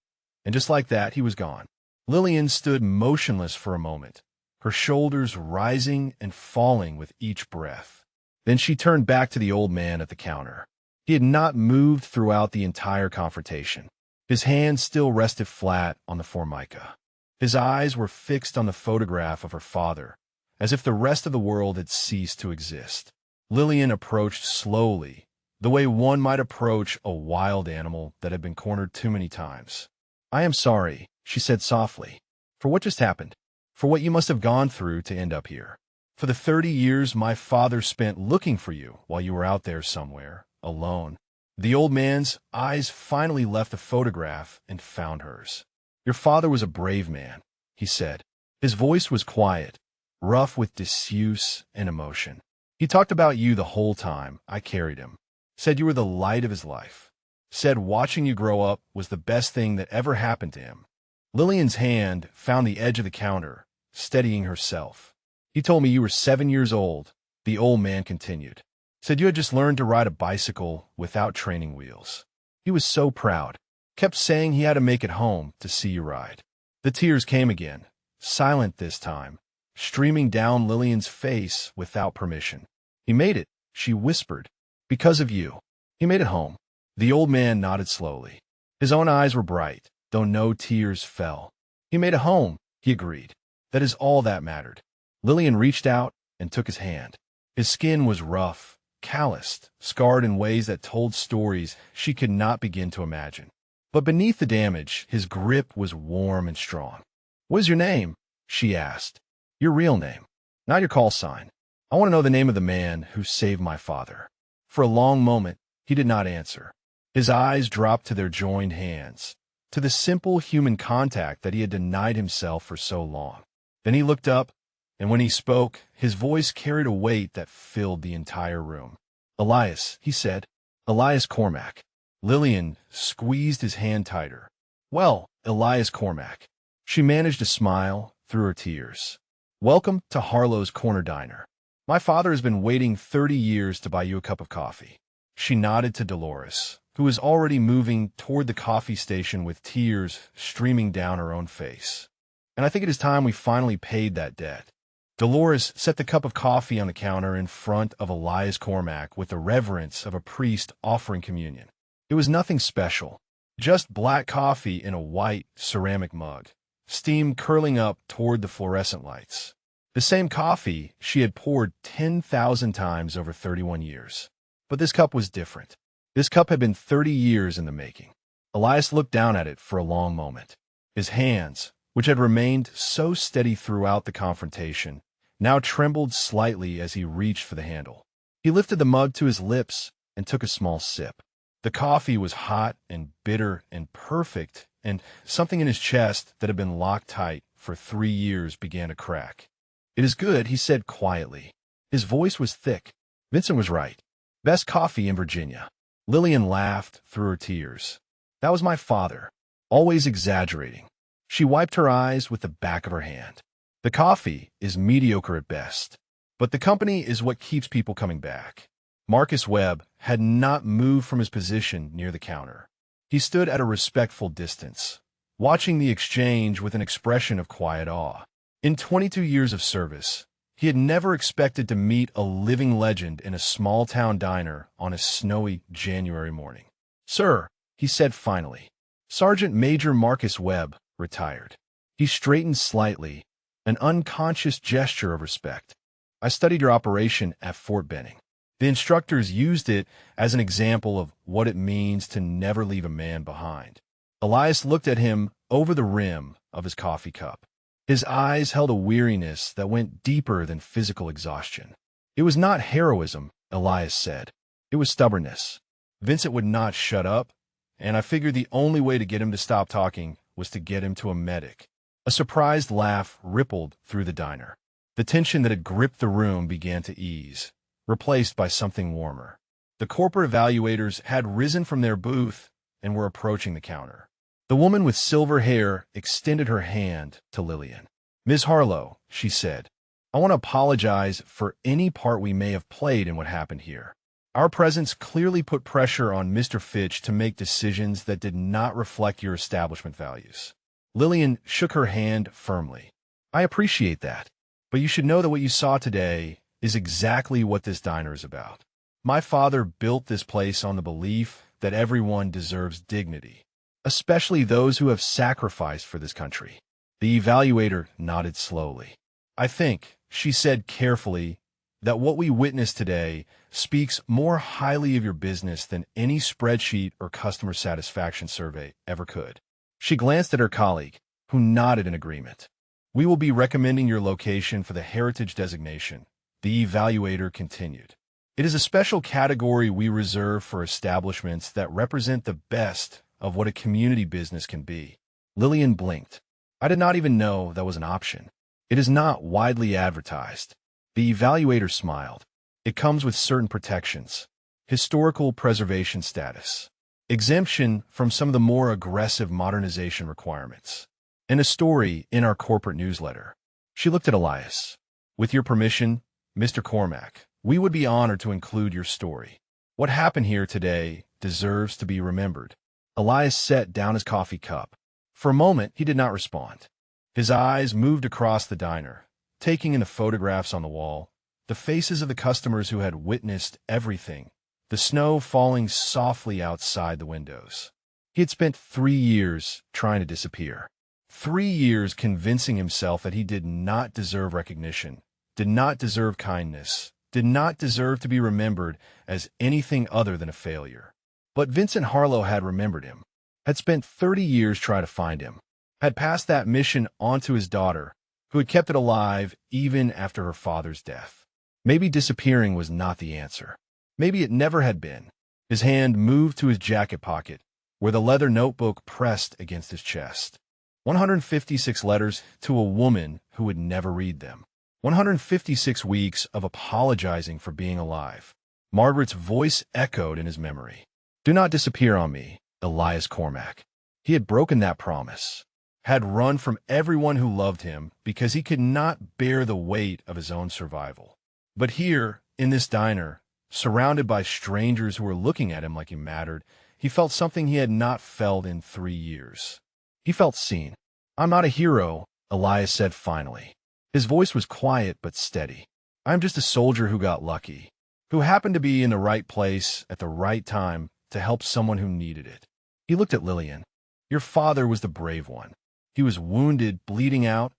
and just like that, he was gone. Lillian stood motionless for a moment, her shoulders rising and falling with each breath. Then she turned back to the old man at the counter. He had not moved throughout the entire confrontation. His hands still rested flat on the formica. His eyes were fixed on the photograph of her father, as if the rest of the world had ceased to exist. Lillian approached slowly, the way one might approach a wild animal that had been cornered too many times. "I am sorry," she said softly, "for what just happened, for what you must have gone through to end up here. For the 30 years my father spent looking for you while you were out there somewhere, alone." The old man's eyes finally left the photograph and found hers. "Your father was a brave man," he said. His voice was quiet, rough with disuse and emotion. "He talked about you the whole time I carried him. Said you were the light of his life. Said watching you grow up was the best thing that ever happened to him." Lillian's hand found the edge of the counter, steadying herself. "He told me you were 7 years old," the old man continued. "Said you had just learned to ride a bicycle without training wheels. He was so proud. Kept saying he had to make it home to see you ride." The tears came again, silent this time, streaming down Lillian's face without permission. "He made it," she whispered. "Because of you. He made it home." The old man nodded slowly. His own eyes were bright, though no tears fell. "He made it home," he agreed. "That is all that mattered." Lillian reached out and took his hand. His skin was rough, calloused, scarred in ways that told stories she could not begin to imagine. But beneath the damage, his grip was warm and strong. "What is your name?" she asked. "Your real name, not your call sign. I want to know the name of the man who saved my father." For a long moment, he did not answer. His eyes dropped to their joined hands, to the simple human contact that he had denied himself for so long. Then he looked up, and when he spoke, his voice carried a weight that filled the entire room. "Elias," he said. "Elias Cormack." Lillian squeezed his hand tighter. "Well, Elias Cormack." She managed a smile through her tears. "Welcome to Harlow's Corner Diner. My father has been waiting 30 years to buy you a cup of coffee." She nodded to Dolores, who was already moving toward the coffee station with tears streaming down her own face. "And I think it is time we finally paid that debt." Dolores set the cup of coffee on the counter in front of Elias Cormack with the reverence of a priest offering communion. It was nothing special, just black coffee in a white ceramic mug, steam curling up toward the fluorescent lights. The same coffee she had poured 10,000 times over 31 years. But this cup was different. This cup had been 30 years in the making. Elias looked down at it for a long moment. His hands, which had remained so steady throughout the confrontation, now trembled slightly as he reached for the handle. He lifted the mug to his lips and took a small sip. The coffee was hot and bitter and perfect, and something in his chest that had been locked tight for 3 years began to crack. "It is good," he said quietly. His voice was thick. "Vincent was right. Best coffee in Virginia." Lillian laughed through her tears. "That was my father, always exaggerating." She wiped her eyes with the back of her hand. "The coffee is mediocre at best, but the company is what keeps people coming back." Marcus Webb had not moved from his position near the counter. He stood at a respectful distance, watching the exchange with an expression of quiet awe. In 22 years of service, he had never expected to meet a living legend in a small-town diner on a snowy January morning. "Sir," he said finally. "Sergeant Major Marcus Webb, retired." He straightened slightly, an unconscious gesture of respect. "I studied your operation at Fort Benning." The instructors used it as an example of what it means to never leave a man behind. Elias looked at him over the rim of his coffee cup. His eyes held a weariness that went deeper than physical exhaustion. "It was not heroism," Elias said. "It was stubbornness. Vincent would not shut up, and I figured the only way to get him to stop talking was to get him to a medic." A surprised laugh rippled through the diner. The tension that had gripped the room began to ease, replaced by something warmer. The corporate evaluators had risen from their booth and were approaching the counter. The woman with silver hair extended her hand to Lillian. "Ms. Harlow," she said, "I want to apologize for any part we may have played in what happened here. Our presence clearly put pressure on Mr. Fitch to make decisions that did not reflect your establishment values." Lillian shook her hand firmly. "I appreciate that, but you should know that what you saw today is exactly what this diner is about. My father built this place on the belief that everyone deserves dignity, especially those who have sacrificed for this country. The evaluator nodded slowly. I think, she said carefully, that what we witness today speaks more highly of your business than any spreadsheet or customer satisfaction survey ever could. She glanced at her colleague, who nodded in agreement. We will be recommending your location for the heritage designation, the evaluator continued. It is a special category we reserve for establishments that represent the best of what a community business can be. Lillian blinked. I did not even know that was an option. It is not widely advertised. The evaluator smiled. It comes with certain protections. Historical preservation status. Exemption from some of the more aggressive modernization requirements. And a story in our corporate newsletter. She looked at Elias. With your permission, Mr. Cormack, we would be honored to include your story. What happened here today deserves to be remembered. Elias set down his coffee cup. For a moment, he did not respond. His eyes moved across the diner, taking in the photographs on the wall, the faces of the customers who had witnessed everything, the snow falling softly outside the windows. He had spent 3 years trying to disappear. 3 years convincing himself that he did not deserve recognition, did not deserve kindness, did not deserve to be remembered as anything other than a failure. But Vincent Harlow had remembered him, had spent 30 years trying to find him, had passed that mission on to his daughter, who had kept it alive even after her father's death. Maybe disappearing was not the answer. Maybe it never had been. His hand moved to his jacket pocket, where the leather notebook pressed against his chest. 156 letters to a woman who would never read them. 156 weeks of apologizing for being alive. Margaret's voice echoed in his memory. Do not disappear on me, Elias Cormack. He had broken that promise, had run from everyone who loved him because he could not bear the weight of his own survival. But here, in this diner, surrounded by strangers who were looking at him like he mattered, he felt something he had not felt in 3 years. He felt seen. I'm not a hero, Elias said finally. His voice was quiet but steady. I'm just a soldier who got lucky, who happened to be in the right place at the right time to help someone who needed it. He looked at Lillian. Your father was the brave one. He was wounded, bleeding out,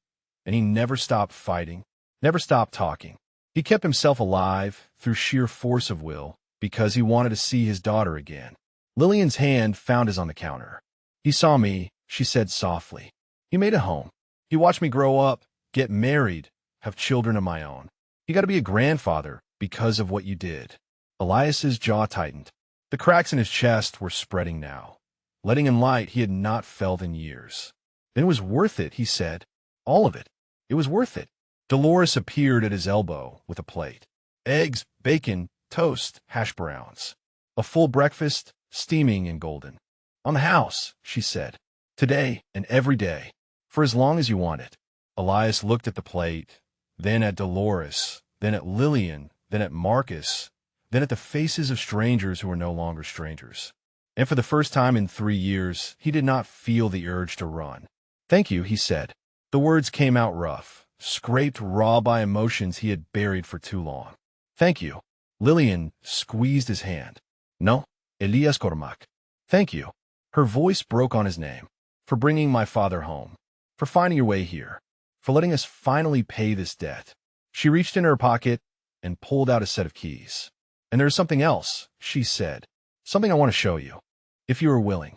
and he never stopped fighting, never stopped talking. He kept himself alive through sheer force of will because he wanted to see his daughter again. Lillian's hand found his on the counter. He saw me, she said softly. He made a home. He watched me grow up, get married, have children of my own. He got to be a grandfather because of what you did. Elias's jaw tightened. The cracks in his chest were spreading now, letting in light he had not felt in years. Then it was worth it, he said. All of it. It was worth it. Dolores appeared at his elbow with a plate. Eggs, bacon, toast, hash browns. A full breakfast, steaming and golden. On the house, she said. Today and every day. For as long as you want it. Elias looked at the plate, then at Dolores, then at Lillian, then at Marcus, then at the faces of strangers who were no longer strangers. And for the first time in 3 years, he did not feel the urge to run. Thank you, he said. The words came out rough, scraped raw by emotions he had buried for too long. Thank you. Lillian squeezed his hand. No, Elias Cormack. Thank you. Her voice broke on his name. For bringing my father home. For finding your way here. For letting us finally pay this debt. She reached in her pocket and pulled out a set of keys. And there's something else, she said. Something I want to show you. If you are willing.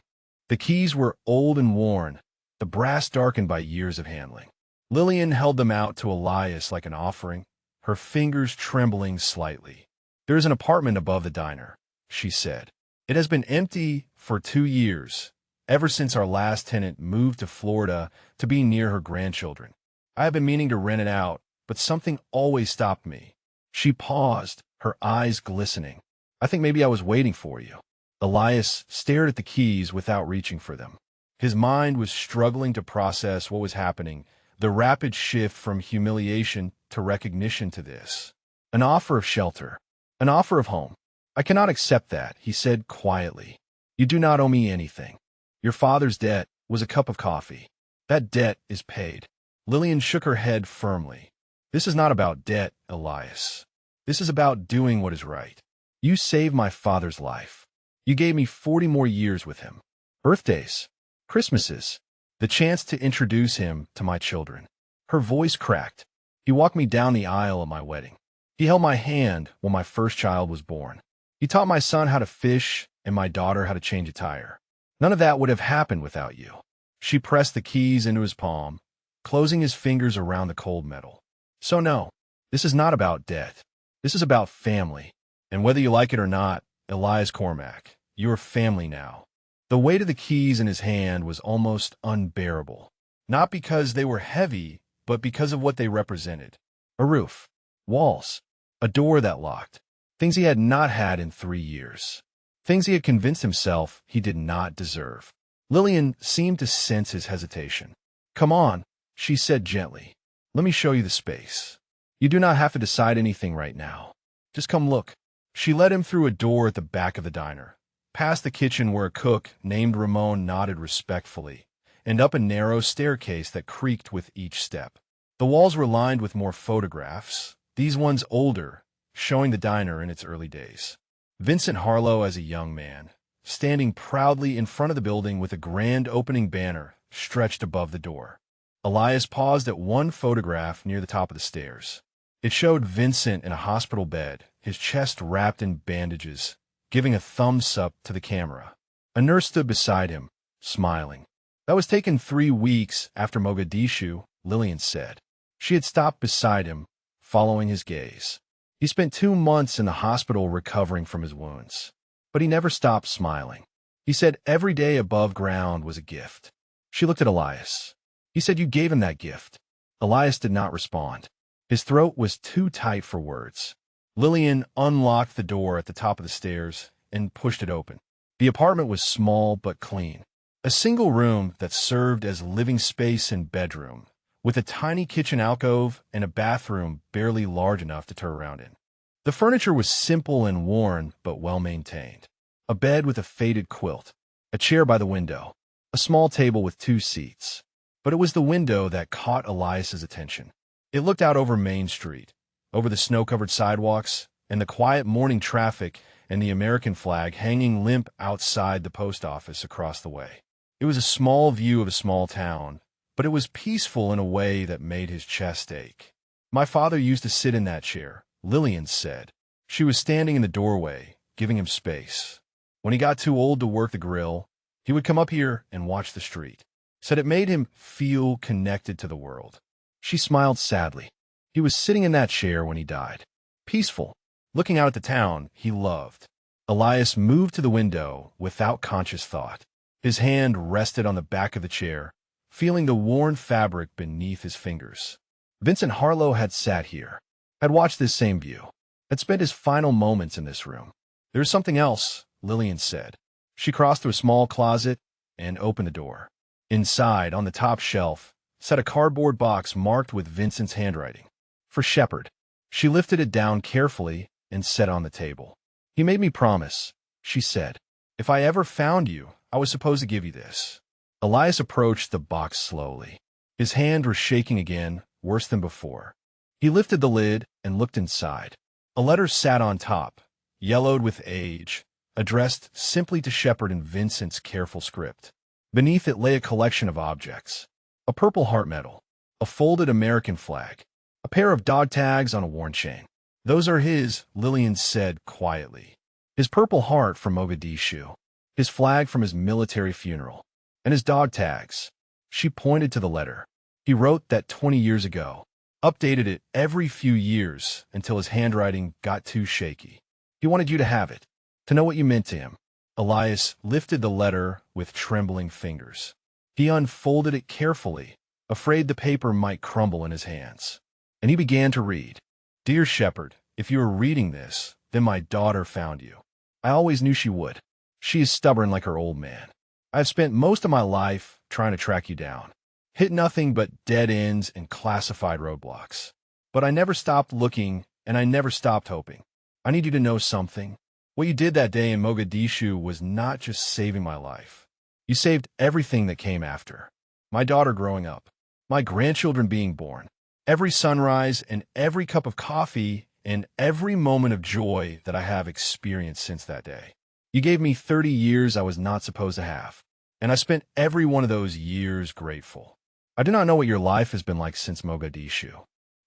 The keys were old and worn, the brass darkened by years of handling. Lillian held them out to Elias like an offering, her fingers trembling slightly. There is an apartment above the diner, she said. It has been empty for 2 years, ever since our last tenant moved to Florida to be near her grandchildren. I have been meaning to rent it out, but something always stopped me. She paused, her eyes glistening. I think maybe I was waiting for you. Elias stared at the keys without reaching for them. His mind was struggling to process what was happening, the rapid shift from humiliation to recognition to this. An offer of shelter, an offer of home. I cannot accept that, he said quietly. You do not owe me anything. Your father's debt was a cup of coffee. That debt is paid. Lillian shook her head firmly. This is not about debt, Elias. This is about doing what is right. You saved my father's life. You gave me 40 more years with him. Birthdays, Christmases, the chance to introduce him to my children." Her voice cracked. "He walked me down the aisle at my wedding. He held my hand when my first child was born. He taught my son how to fish and my daughter how to change a tire. None of that would have happened without you." She pressed the keys into his palm, closing his fingers around the cold metal. "So no, this is not about debt. This is about family. And whether you like it or not, Elias Cormack, you're family now." The weight of the keys in his hand was almost unbearable. Not because they were heavy, but because of what they represented. A roof, walls, a door that locked. Things he had not had in 3 years. Things he had convinced himself he did not deserve. Lillian seemed to sense his hesitation. "Come on," she said gently. "Let me show you the space. You do not have to decide anything right now. Just come look." She led him through a door at the back of the diner, past the kitchen where a cook named Ramon nodded respectfully, and up a narrow staircase that creaked with each step. The walls were lined with more photographs, these ones older, showing the diner in its early days. Vincent Harlow as a young man, standing proudly in front of the building with a grand opening banner stretched above the door. Elias paused at one photograph near the top of the stairs. It showed Vincent in a hospital bed, his chest wrapped in bandages, giving a thumbs up to the camera. A nurse stood beside him, smiling. "That was taken 3 weeks after Mogadishu," Lillian said. She had stopped beside him, following his gaze. He spent 2 months in the hospital recovering from his wounds. But he never stopped smiling. He said every day above ground was a gift. She looked at Elias. He said, "You gave him that gift." Elias did not respond. His throat was too tight for words. Lillian unlocked the door at the top of the stairs and pushed it open. The apartment was small but clean. A single room that served as living space and bedroom, with a tiny kitchen alcove and a bathroom barely large enough to turn around in. The furniture was simple and worn, but well-maintained. A bed with a faded quilt, a chair by the window, a small table with 2 seats. But it was the window that caught Elias's attention. It looked out over Main Street, over the snow-covered sidewalks, and the quiet morning traffic and the American flag hanging limp outside the post office across the way. It was a small view of a small town, but it was peaceful in a way that made his chest ache. "My father used to sit in that chair," Lillian said. She was standing in the doorway, giving him space. "When he got too old to work the grill, he would come up here and watch the street." Said it made him feel connected to the world. She smiled sadly. He was sitting in that chair when he died. Peaceful, looking out at the town he loved. Elias moved to the window without conscious thought. His hand rested on the back of the chair, feeling the worn fabric beneath his fingers. Vincent Harlow had sat here, had watched this same view, had spent his final moments in this room. "There's something else," Lillian said. She crossed to a small closet and opened the door. Inside, on the top shelf, sat a cardboard box marked with Vincent's handwriting. "For Shepard." She lifted it down carefully and set it on the table. "He made me promise," she said. "If I ever found you, I was supposed to give you this." Elias approached the box slowly. His hand was shaking again, worse than before. He lifted the lid and looked inside. A letter sat on top, yellowed with age, addressed simply to Shepard in Vincent's careful script. Beneath it lay a collection of objects. A purple heart medal, a folded American flag, a pair of dog tags on a worn chain. "Those are his," Lillian said quietly. "His purple heart from Mogadishu, his flag from his military funeral, and his dog tags." She pointed to the letter. "He wrote that 20 years ago, updated it every few years until his handwriting got too shaky. He wanted you to have it, to know what you meant to him." Elias lifted the letter with trembling fingers. He unfolded it carefully, afraid the paper might crumble in his hands. And he began to read. "Dear Shepard, if you are reading this, then my daughter found you. I always knew she would. She is stubborn like her old man. I have spent most of my life trying to track you down. Hit nothing but dead ends and classified roadblocks. But I never stopped looking, and I never stopped hoping. I need you to know something. What you did that day in Mogadishu was not just saving my life. You saved everything that came after. My daughter growing up, my grandchildren being born, every sunrise and every cup of coffee and every moment of joy that I have experienced since that day. You gave me 30 years I was not supposed to have, and I spent every one of those years grateful. I do not know what your life has been like since Mogadishu.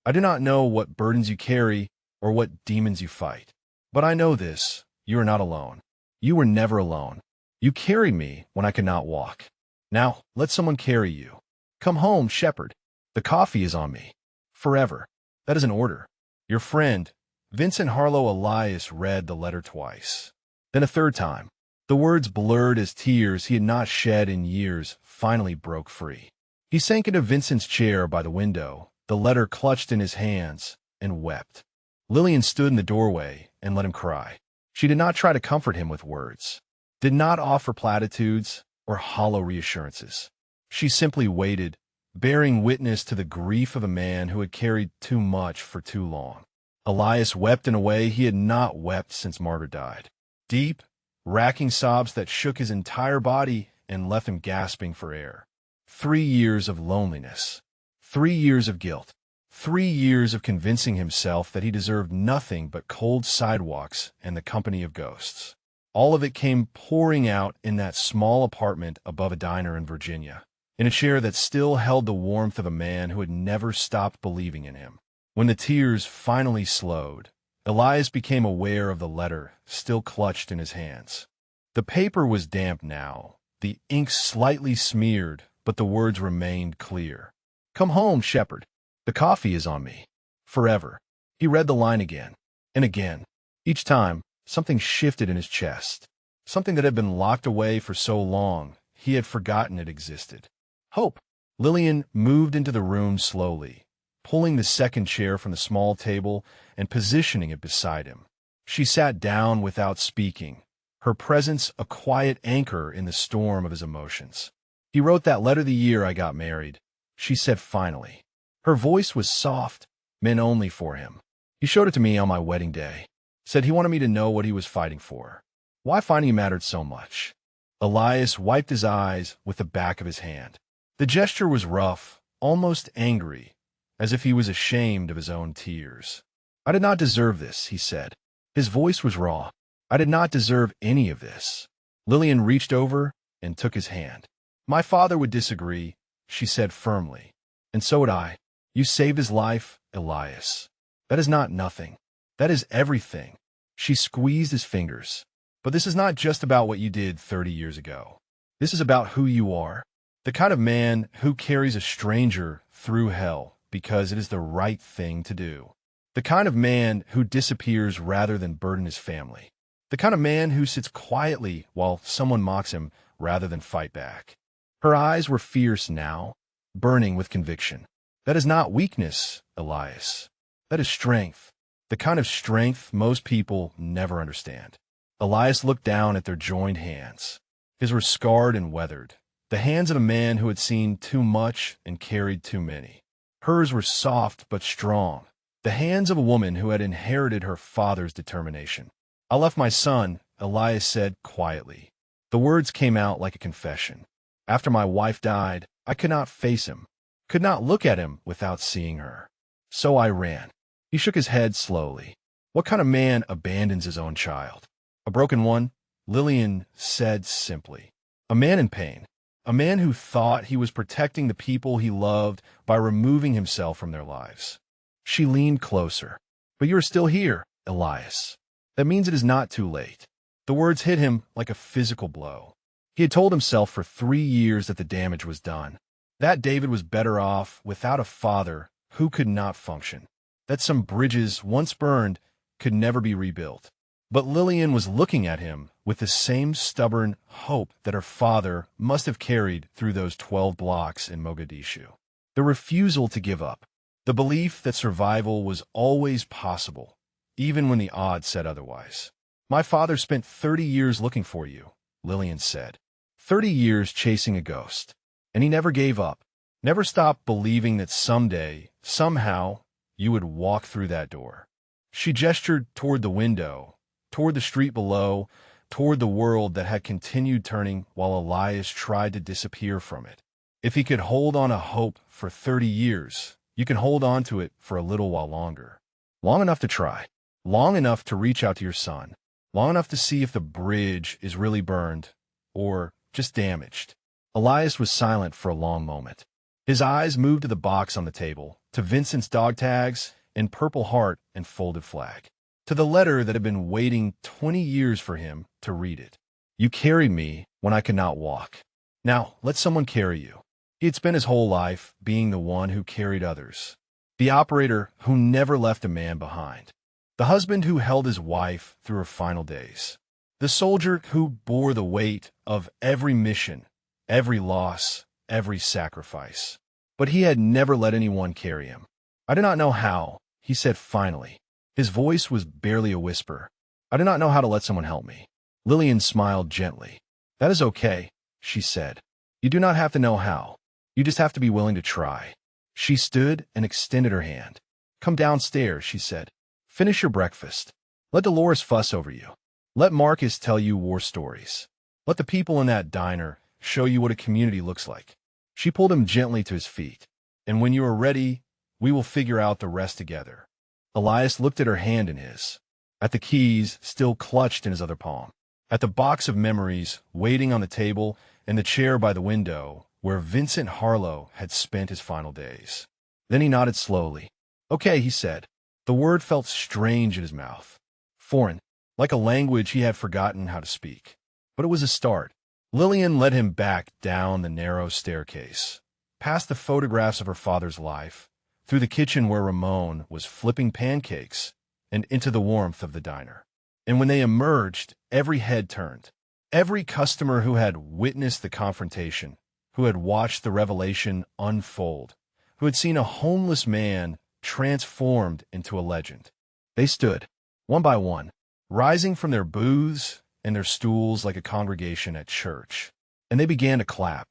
I do not know what burdens you carry or what demons you fight. But I know this, you are not alone. You were never alone. You carried me when I could not walk. Now, let someone carry you. Come home, shepherd. The coffee is on me. Forever. That is an order. Your friend, Vincent Harlow Elias, read the letter twice. Then a third time. The words, blurred as tears he had not shed in years, finally broke free. He sank into Vincent's chair by the window, the letter clutched in his hands, and wept. Lillian stood in the doorway and let him cry. She did not try to comfort him with words, did not offer platitudes or hollow reassurances. She simply waited, bearing witness to the grief of a man who had carried too much for too long. Elias wept in a way he had not wept since Margaret died. Deep, racking sobs that shook his entire body and left him gasping for air. 3 years of loneliness. 3 years of guilt. 3 years of convincing himself that he deserved nothing but cold sidewalks and the company of ghosts. All of it came pouring out in that small apartment above a diner in Virginia, in a chair that still held the warmth of a man who had never stopped believing in him. When the tears finally slowed, Elias became aware of the letter still clutched in his hands. The paper was damp now, the ink slightly smeared, but the words remained clear. Come home, shepherd. The coffee is on me. Forever. He read the line again and again. Each time, something shifted in his chest. Something that had been locked away for so long, he had forgotten it existed. Hope. Lillian moved into the room slowly, pulling the second chair from the small table and positioning it beside him. She sat down without speaking, her presence a quiet anchor in the storm of his emotions. He wrote that letter the year I got married, she said finally. Her voice was soft, meant only for him. He showed it to me on my wedding day. Said he wanted me to know what he was fighting for. Why finding mattered so much. Elias wiped his eyes with the back of his hand. The gesture was rough, almost angry, as if he was ashamed of his own tears. I did not deserve this, he said. His voice was raw. I did not deserve any of this. Lillian reached over and took his hand. My father would disagree, she said firmly. And so would I. You saved his life, Elias. That is not nothing. That is everything. She squeezed his fingers. But this is not just about what you did 30 years ago. This is about who you are. The kind of man who carries a stranger through hell because it is the right thing to do. The kind of man who disappears rather than burden his family. The kind of man who sits quietly while someone mocks him rather than fight back. Her eyes were fierce now, burning with conviction. That is not weakness, Elias. That is strength. The kind of strength most people never understand. Elias looked down at their joined hands. His were scarred and weathered, the hands of a man who had seen too much and carried too many. Hers were soft but strong, the hands of a woman who had inherited her father's determination. I left my son, Elias said quietly. The words came out like a confession. After my wife died, I could not face him, could not look at him without seeing her. So I ran. He shook his head slowly. What kind of man abandons his own child? A broken one, Lillian said simply. A man in pain. A man who thought he was protecting the people he loved by removing himself from their lives. She leaned closer. But you are still here, Elias. That means it is not too late. The words hit him like a physical blow. He had told himself for 3 years that the damage was done. That David was better off without a father who could not function. That some bridges, once burned, could never be rebuilt. But Lillian was looking at him with the same stubborn hope that her father must have carried through those 12 blocks in Mogadishu. The refusal to give up. The belief that survival was always possible, even when the odds said otherwise. My father spent 30 years looking for you, Lillian said. 30 years chasing a ghost. And he never gave up, never stopped believing that someday, somehow, you would walk through that door. She gestured toward the window, toward the street below, toward the world that had continued turning while Elias tried to disappear from it. If he could hold on a hope for 30 years, you can hold on to it for a little while longer. Long enough to try. Long enough to reach out to your son. Long enough to see if the bridge is really burned or just damaged. Elias was silent for a long moment. His eyes moved to the box on the table, to Vincent's dog tags and Purple Heart and folded flag, to the letter that had been waiting 20 years for him to read it. You carried me when I could not walk. Now let someone carry you. He had spent his whole life being the one who carried others, the operator who never left a man behind, the husband who held his wife through her final days, the soldier who bore the weight of every mission, every loss, every sacrifice. But he had never let anyone carry him. I do not know how, he said finally. His voice was barely a whisper. I do not know how to let someone help me. Lillian smiled gently. That is okay, she said. You do not have to know how. You just have to be willing to try. She stood and extended her hand. Come downstairs, she said. Finish your breakfast. Let Dolores fuss over you. Let Marcus tell you war stories. Let the people in that diner show you what a community looks like. She pulled him gently to his feet. And when you are ready, we will figure out the rest together. Elias looked at her hand in his, at the keys still clutched in his other palm, at the box of memories waiting on the table and the chair by the window where Vincent Harlow had spent his final days. Then he nodded slowly. Okay, he said. The word felt strange in his mouth. Foreign, like a language he had forgotten how to speak. But it was a start. Lillian led him back down the narrow staircase, past the photographs of her father's life, through the kitchen where Ramon was flipping pancakes, and into the warmth of the diner. And when they emerged, every head turned. Every customer who had witnessed the confrontation, who had watched the revelation unfold, who had seen a homeless man transformed into a legend. They stood, one by one, rising from their booths and their stools like a congregation at church, and they began to clap.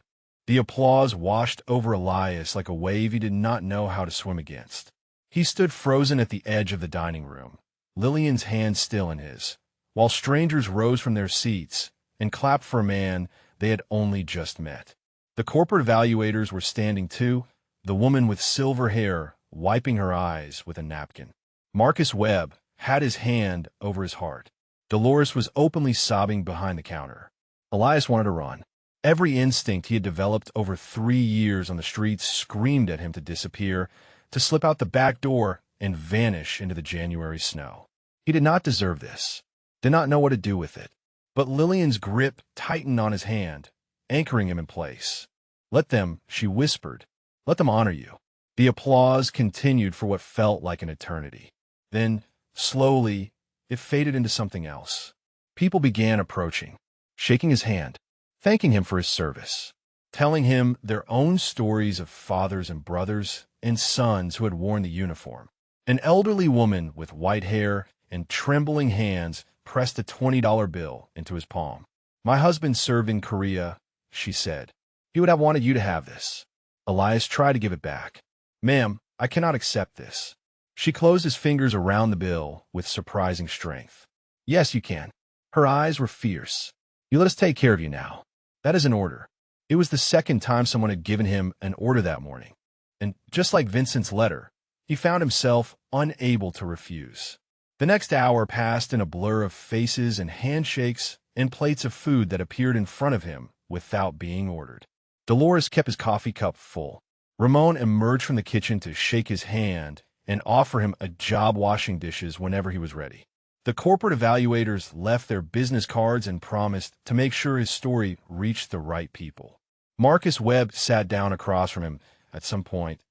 The applause washed over Elias like a wave he did not know how to swim against. He stood frozen at the edge of the dining room, Lillian's hand still in his, while strangers rose from their seats and clapped for a man they had only just met. The corporate evaluators were standing too, the woman with silver hair wiping her eyes with a napkin. Marcus Webb had his hand over his heart. Dolores was openly sobbing behind the counter. Elias wanted to run. Every instinct he had developed over 3 years on the streets screamed at him to disappear, to slip out the back door and vanish into the January snow. He did not deserve this, did not know what to do with it. But Lillian's grip tightened on his hand, anchoring him in place. Let them, she whispered, let them honor you. The applause continued for what felt like an eternity. Then, slowly, it faded into something else. People began approaching, shaking his hand, thanking him for his service, telling him their own stories of fathers and brothers and sons who had worn the uniform. An elderly woman with white hair and trembling hands pressed a $20 bill into his palm. My husband served in Korea, she said. He would have wanted you to have this. Elias tried to give it back. Ma'am, I cannot accept this. She closed his fingers around the bill with surprising strength. Yes, you can. Her eyes were fierce. You let us take care of you now. That is an order. It was the second time someone had given him an order that morning. And just like Vincent's letter, he found himself unable to refuse. The next hour passed in a blur of faces and handshakes and plates of food that appeared in front of him without being ordered. Dolores kept his coffee cup full. Ramon emerged from the kitchen to shake his hand and offer him a job washing dishes whenever he was ready. The corporate evaluators left their business cards and promised to make sure his story reached the right people. Marcus Webb sat down across from him at some point,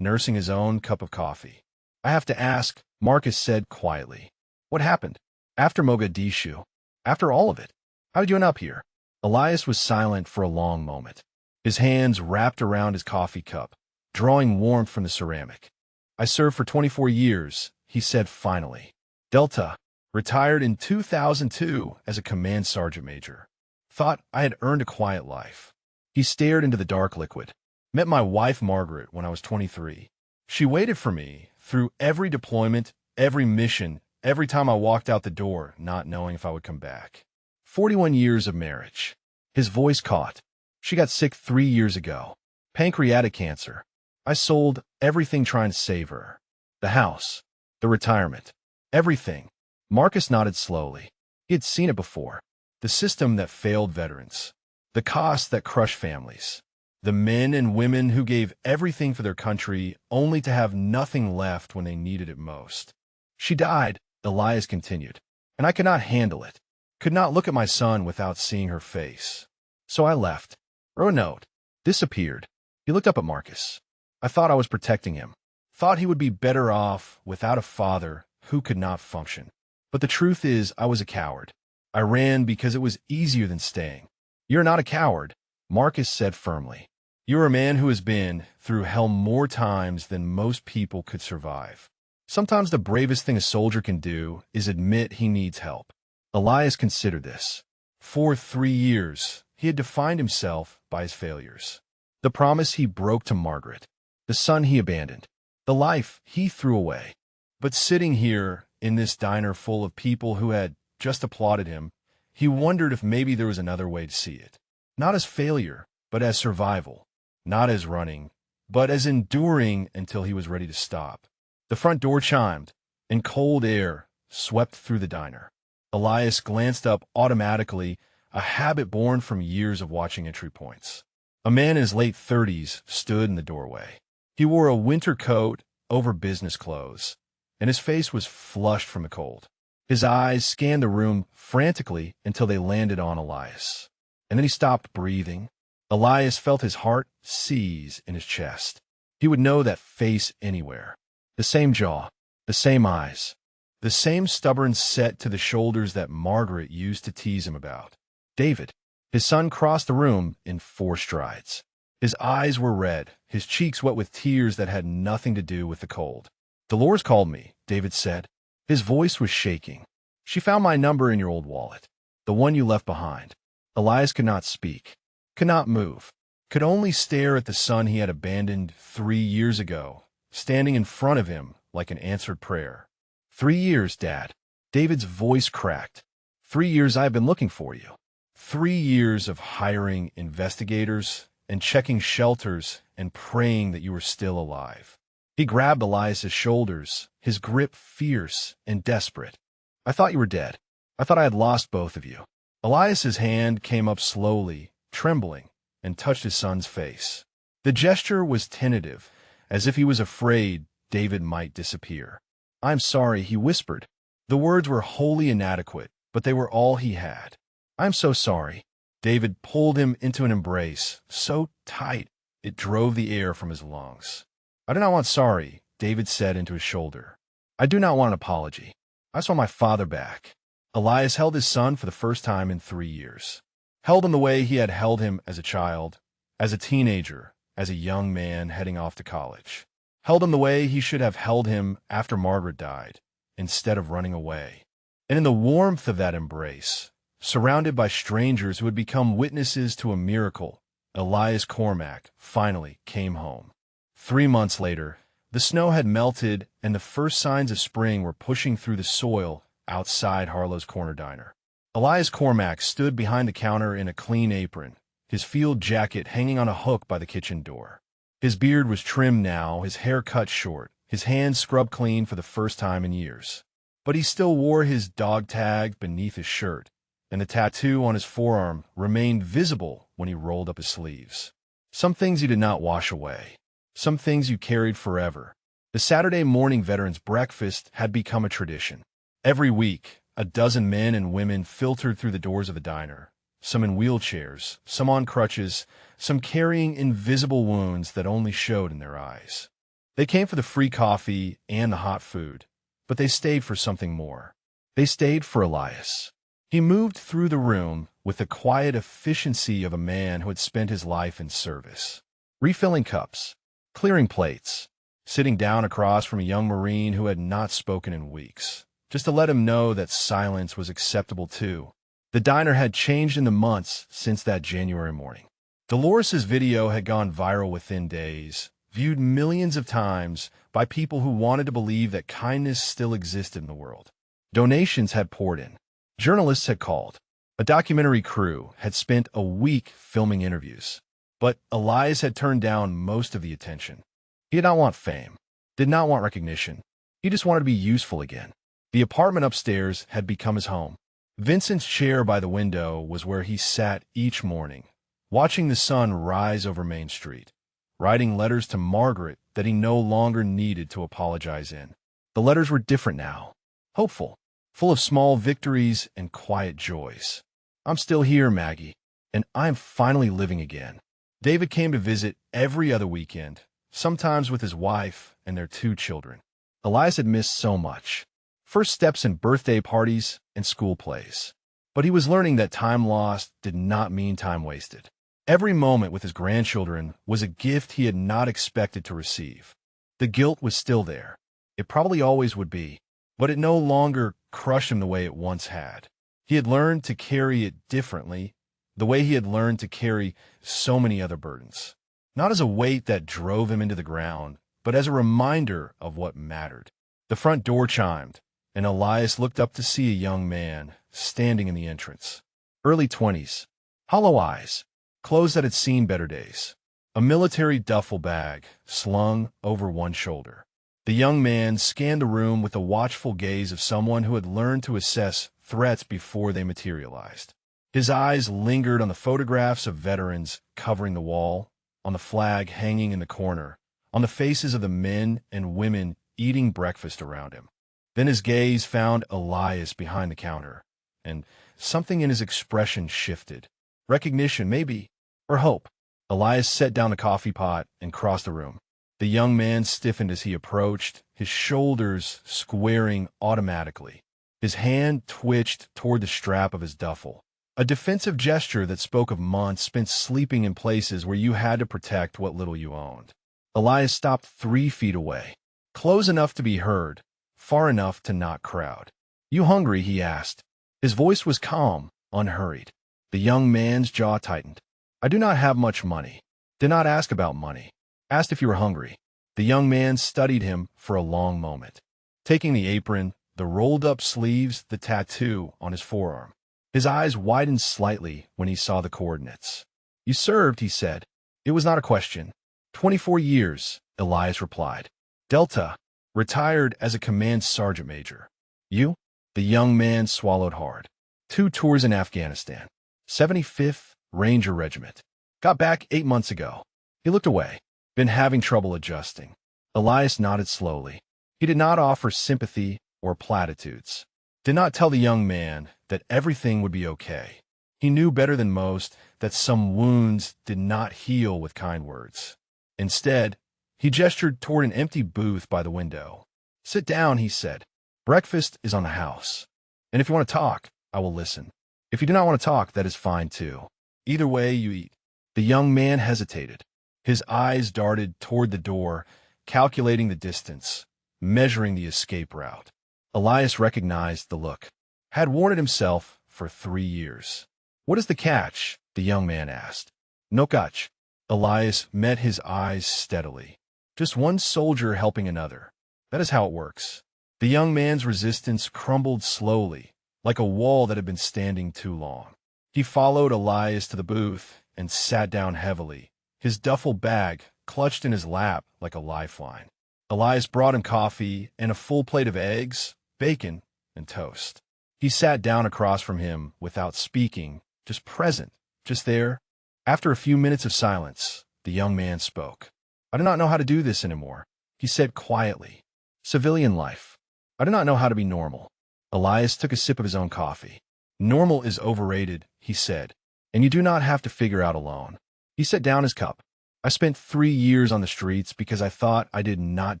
nursing his own cup of coffee. I have to ask, Marcus said quietly. What happened? After Mogadishu? After all of it? How did you end up here? Elias was silent for a long moment, his hands wrapped around his coffee cup, drawing warmth from the ceramic. I served for 24 years, he said finally. Delta, retired in 2002 as a command sergeant major. Thought I had earned a quiet life. He stared into the dark liquid. Met my wife Margaret when I was 23. She waited for me through every deployment, every mission, every time I walked out the door, not knowing if I would come back. 41 years of marriage. His voice caught. She got sick 3 years ago. Pancreatic cancer. I sold everything trying to save her. The house, The retirement. Everything. Marcus nodded slowly. He had seen it before. The system that failed veterans. The costs that crushed families. The men and women who gave everything for their country only to have nothing left when they needed it most. She died, Elias continued, and I could not handle it. Could not look at my son without seeing her face. So I left. Wrote a note. Disappeared. He looked up at Marcus. I thought I was protecting him. Thought he would be better off without a father who could not function. But the truth is, I was a coward. I ran because it was easier than staying. You're not a coward, Marcus said firmly. You're a man who has been through hell more times than most people could survive. Sometimes the bravest thing a soldier can do is admit he needs help. Elias considered this. For 3 years, he had defined himself by his failures. The promise he broke to Margaret. The son he abandoned. The life he threw away. But sitting here in this diner full of people who had just applauded him, he wondered if maybe there was another way to see it. Not as failure, but as survival. Not as running, but as enduring until he was ready to stop. The front door chimed, and cold air swept through the diner. Elias glanced up automatically, a habit born from years of watching entry points. A man in his late 30s stood in the doorway. He wore a winter coat over business clothes, and his face was flushed from the cold. His eyes scanned the room frantically until they landed on Elias. And then he stopped breathing. Elias felt his heart seize in his chest. He would know that face anywhere. The same jaw, the same eyes, the same stubborn set to the shoulders that Margaret used to tease him about. David. His son crossed the room in 4 strides. His eyes were red, his cheeks wet with tears that had nothing to do with the cold. Dolores called me, David said. His voice was shaking. She found my number in your old wallet, the one you left behind. Elias could not speak, could not move, could only stare at the son he had abandoned 3 years ago, standing in front of him like an answered prayer. 3 years, Dad. David's voice cracked. 3 years I have been looking for you. 3 years of hiring investigators and checking shelters and praying that you were still alive. He grabbed Elias's shoulders, his grip fierce and desperate. I thought you were dead. I thought I had lost both of you. Elias's hand came up slowly, trembling, and touched his son's face. The gesture was tentative, as if he was afraid David might disappear. I'm sorry, he whispered. The words were wholly inadequate, but they were all he had. I'm so sorry. David pulled him into an embrace, so tight it drove the air from his lungs. I do not want sorry, David said into his shoulder. I do not want an apology. I just want my father back. Elias held his son for the first time in 3 years. Held him the way he had held him as a child, as a teenager, as a young man heading off to college. Held him the way he should have held him after Margaret died, instead of running away. And in the warmth of that embrace, surrounded by strangers who had become witnesses to a miracle, Elias Cormack finally came home. 3 months later, the snow had melted and the first signs of spring were pushing through the soil outside Harlow's Corner Diner. Elias Cormack stood behind the counter in a clean apron, his field jacket hanging on a hook by the kitchen door. His beard was trimmed now, his hair cut short, his hands scrubbed clean for the first time in years. But he still wore his dog tag beneath his shirt, and the tattoo on his forearm remained visible when he rolled up his sleeves. Some things you did not wash away. Some things you carried forever. The Saturday morning veterans' breakfast had become a tradition. Every week, a dozen men and women filtered through the doors of the diner, some in wheelchairs, some on crutches, some carrying invisible wounds that only showed in their eyes. They came for the free coffee and the hot food, but they stayed for something more. They stayed for Elias. He moved through the room with the quiet efficiency of a man who had spent his life in service, refilling cups, clearing plates, sitting down across from a young Marine who had not spoken in weeks, just to let him know that silence was acceptable too. The diner had changed in the months since that January morning. Dolores's video had gone viral within days, viewed millions of times by people who wanted to believe that kindness still existed in the world. Donations had poured in. Journalists had called. A documentary crew had spent a week filming interviews. But Elias had turned down most of the attention. He did not want fame, did not want recognition. He just wanted to be useful again. The apartment upstairs had become his home. Vincent's chair by the window was where he sat each morning, watching the sun rise over Main Street, writing letters to Margaret that he no longer needed to apologize in. The letters were different now, hopeful, full of small victories and quiet joys. "I'm still here, Maggie, and I'm finally living again." David came to visit every other weekend, sometimes with his wife and their 2 children. Elias had missed so much. First steps in birthday parties and school plays. But he was learning that time lost did not mean time wasted. Every moment with his grandchildren was a gift he had not expected to receive. The guilt was still there. It probably always would be, but it no longer crushed him the way it once had. He had learned to carry it differently, the way he had learned to carry so many other burdens. Not as a weight that drove him into the ground, but as a reminder of what mattered. The front door chimed, and Elias looked up to see a young man standing in the entrance. Early 20s, hollow eyes, clothes that had seen better days, a military duffel bag slung over one shoulder. The young man scanned the room with the watchful gaze of someone who had learned to assess threats before they materialized. His eyes lingered on the photographs of veterans covering the wall, on the flag hanging in the corner, on the faces of the men and women eating breakfast around him. Then his gaze found Elias behind the counter, and something in his expression shifted. Recognition, maybe, or hope. Elias set down the coffee pot and crossed the room. The young man stiffened as he approached, his shoulders squaring automatically. His hand twitched toward the strap of his duffel, a defensive gesture that spoke of months spent sleeping in places where you had to protect what little you owned. Elias stopped 3 feet away, close enough to be heard, far enough to not crowd. "You hungry?" he asked. His voice was calm, unhurried. The young man's jaw tightened. "I do not have much money." "Did not ask about money. Asked if you were hungry." The young man studied him for a long moment, taking the apron, the rolled-up sleeves, the tattoo on his forearm. His eyes widened slightly when he saw the coordinates. "You served," he said. It was not a question. 24 years, Elias replied. "Delta. Retired as a command sergeant major." "You?" The young man swallowed hard. 2 tours in Afghanistan. 75th Ranger Regiment. Got back 8 months ago." He looked away. "Been having trouble adjusting." Elias nodded slowly. He did not offer sympathy or platitudes. Did not tell the young man that everything would be okay. He knew better than most that some wounds did not heal with kind words. Instead, he gestured toward an empty booth by the window. "Sit down," he said. "Breakfast is on the house. And if you want to talk, I will listen. If you do not want to talk, that is fine too. Either way, you eat." The young man hesitated. His eyes darted toward the door, calculating the distance, measuring the escape route. Elias recognized the look. Had worn it himself for 3 years. "What is the catch?" the young man asked. "No catch." Elias met his eyes steadily. "Just one soldier helping another. That is how it works." The young man's resistance crumbled slowly, like a wall that had been standing too long. He followed Elias to the booth and sat down heavily, his duffel bag clutched in his lap like a lifeline. Elias brought him coffee and a full plate of eggs, bacon, and toast. He sat down across from him without speaking, just present, just there. After a few minutes of silence, the young man spoke. "I do not know how to do this anymore," he said quietly. "Civilian life. I do not know how to be normal." Elias took a sip of his own coffee. "Normal is overrated," he said, "and you do not have to figure out alone." He set down his cup. "I spent 3 years on the streets because I thought I did not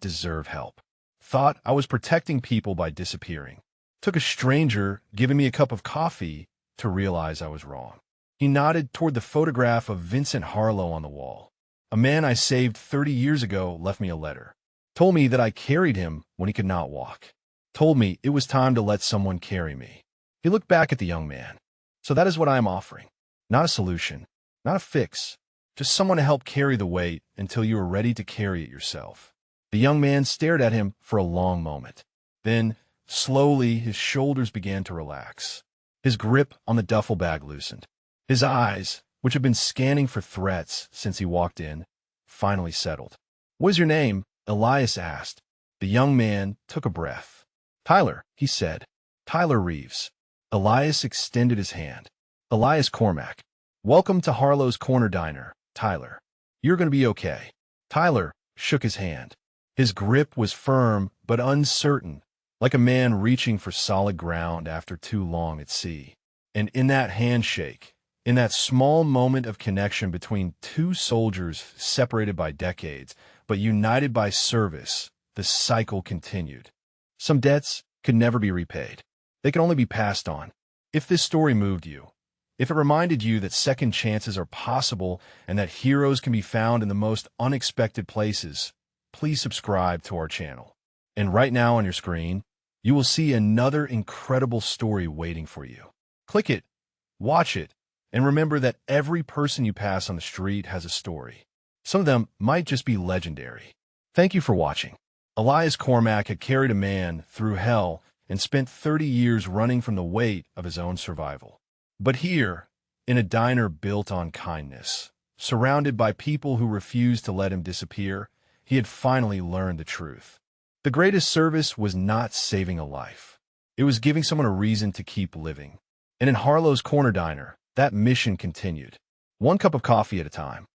deserve help. Thought I was protecting people by disappearing. Took a stranger giving me a cup of coffee to realize I was wrong." He nodded toward the photograph of Vincent Harlow on the wall. "A man I saved 30 years ago left me a letter. Told me that I carried him when he could not walk. Told me it was time to let someone carry me." He looked back at the young man. "So that is what I am offering. Not a solution, not a fix, just someone to help carry the weight until you are ready to carry it yourself." The young man stared at him for a long moment. Then, slowly, his shoulders began to relax. His grip on the duffel bag loosened. His eyes, which had been scanning for threats since he walked in, finally settled. "What is your name?" Elias asked. The The young man took a breath. "Tyler," he said. "Tyler Reeves." Elias extended his hand. "Elias Cormack. Welcome to Harlow's Corner Diner, Tyler. You're going to be okay." Tyler shook his hand. His grip was firm but uncertain, like a man reaching for solid ground after too long at sea. And in that handshake, in that small moment of connection between two soldiers separated by decades, but united by service, the cycle continued. Some debts could never be repaid. They could only be passed on. If this story moved you, if it reminded you that second chances are possible and that heroes can be found in the most unexpected places, please subscribe to our channel. And right now on your screen, you will see another incredible story waiting for you. Click it, watch it, and remember that every person you pass on the street has a story. Some of them might just be legendary. Thank you for watching. Elias Cormack had carried a man through hell and spent 30 years running from the weight of his own survival. But here, in a diner built on kindness, surrounded by people who refused to let him disappear, he had finally learned the truth. The greatest service was not saving a life. It was giving someone a reason to keep living. And in Harlow's Corner Diner, that mission continued, one cup of coffee at a time.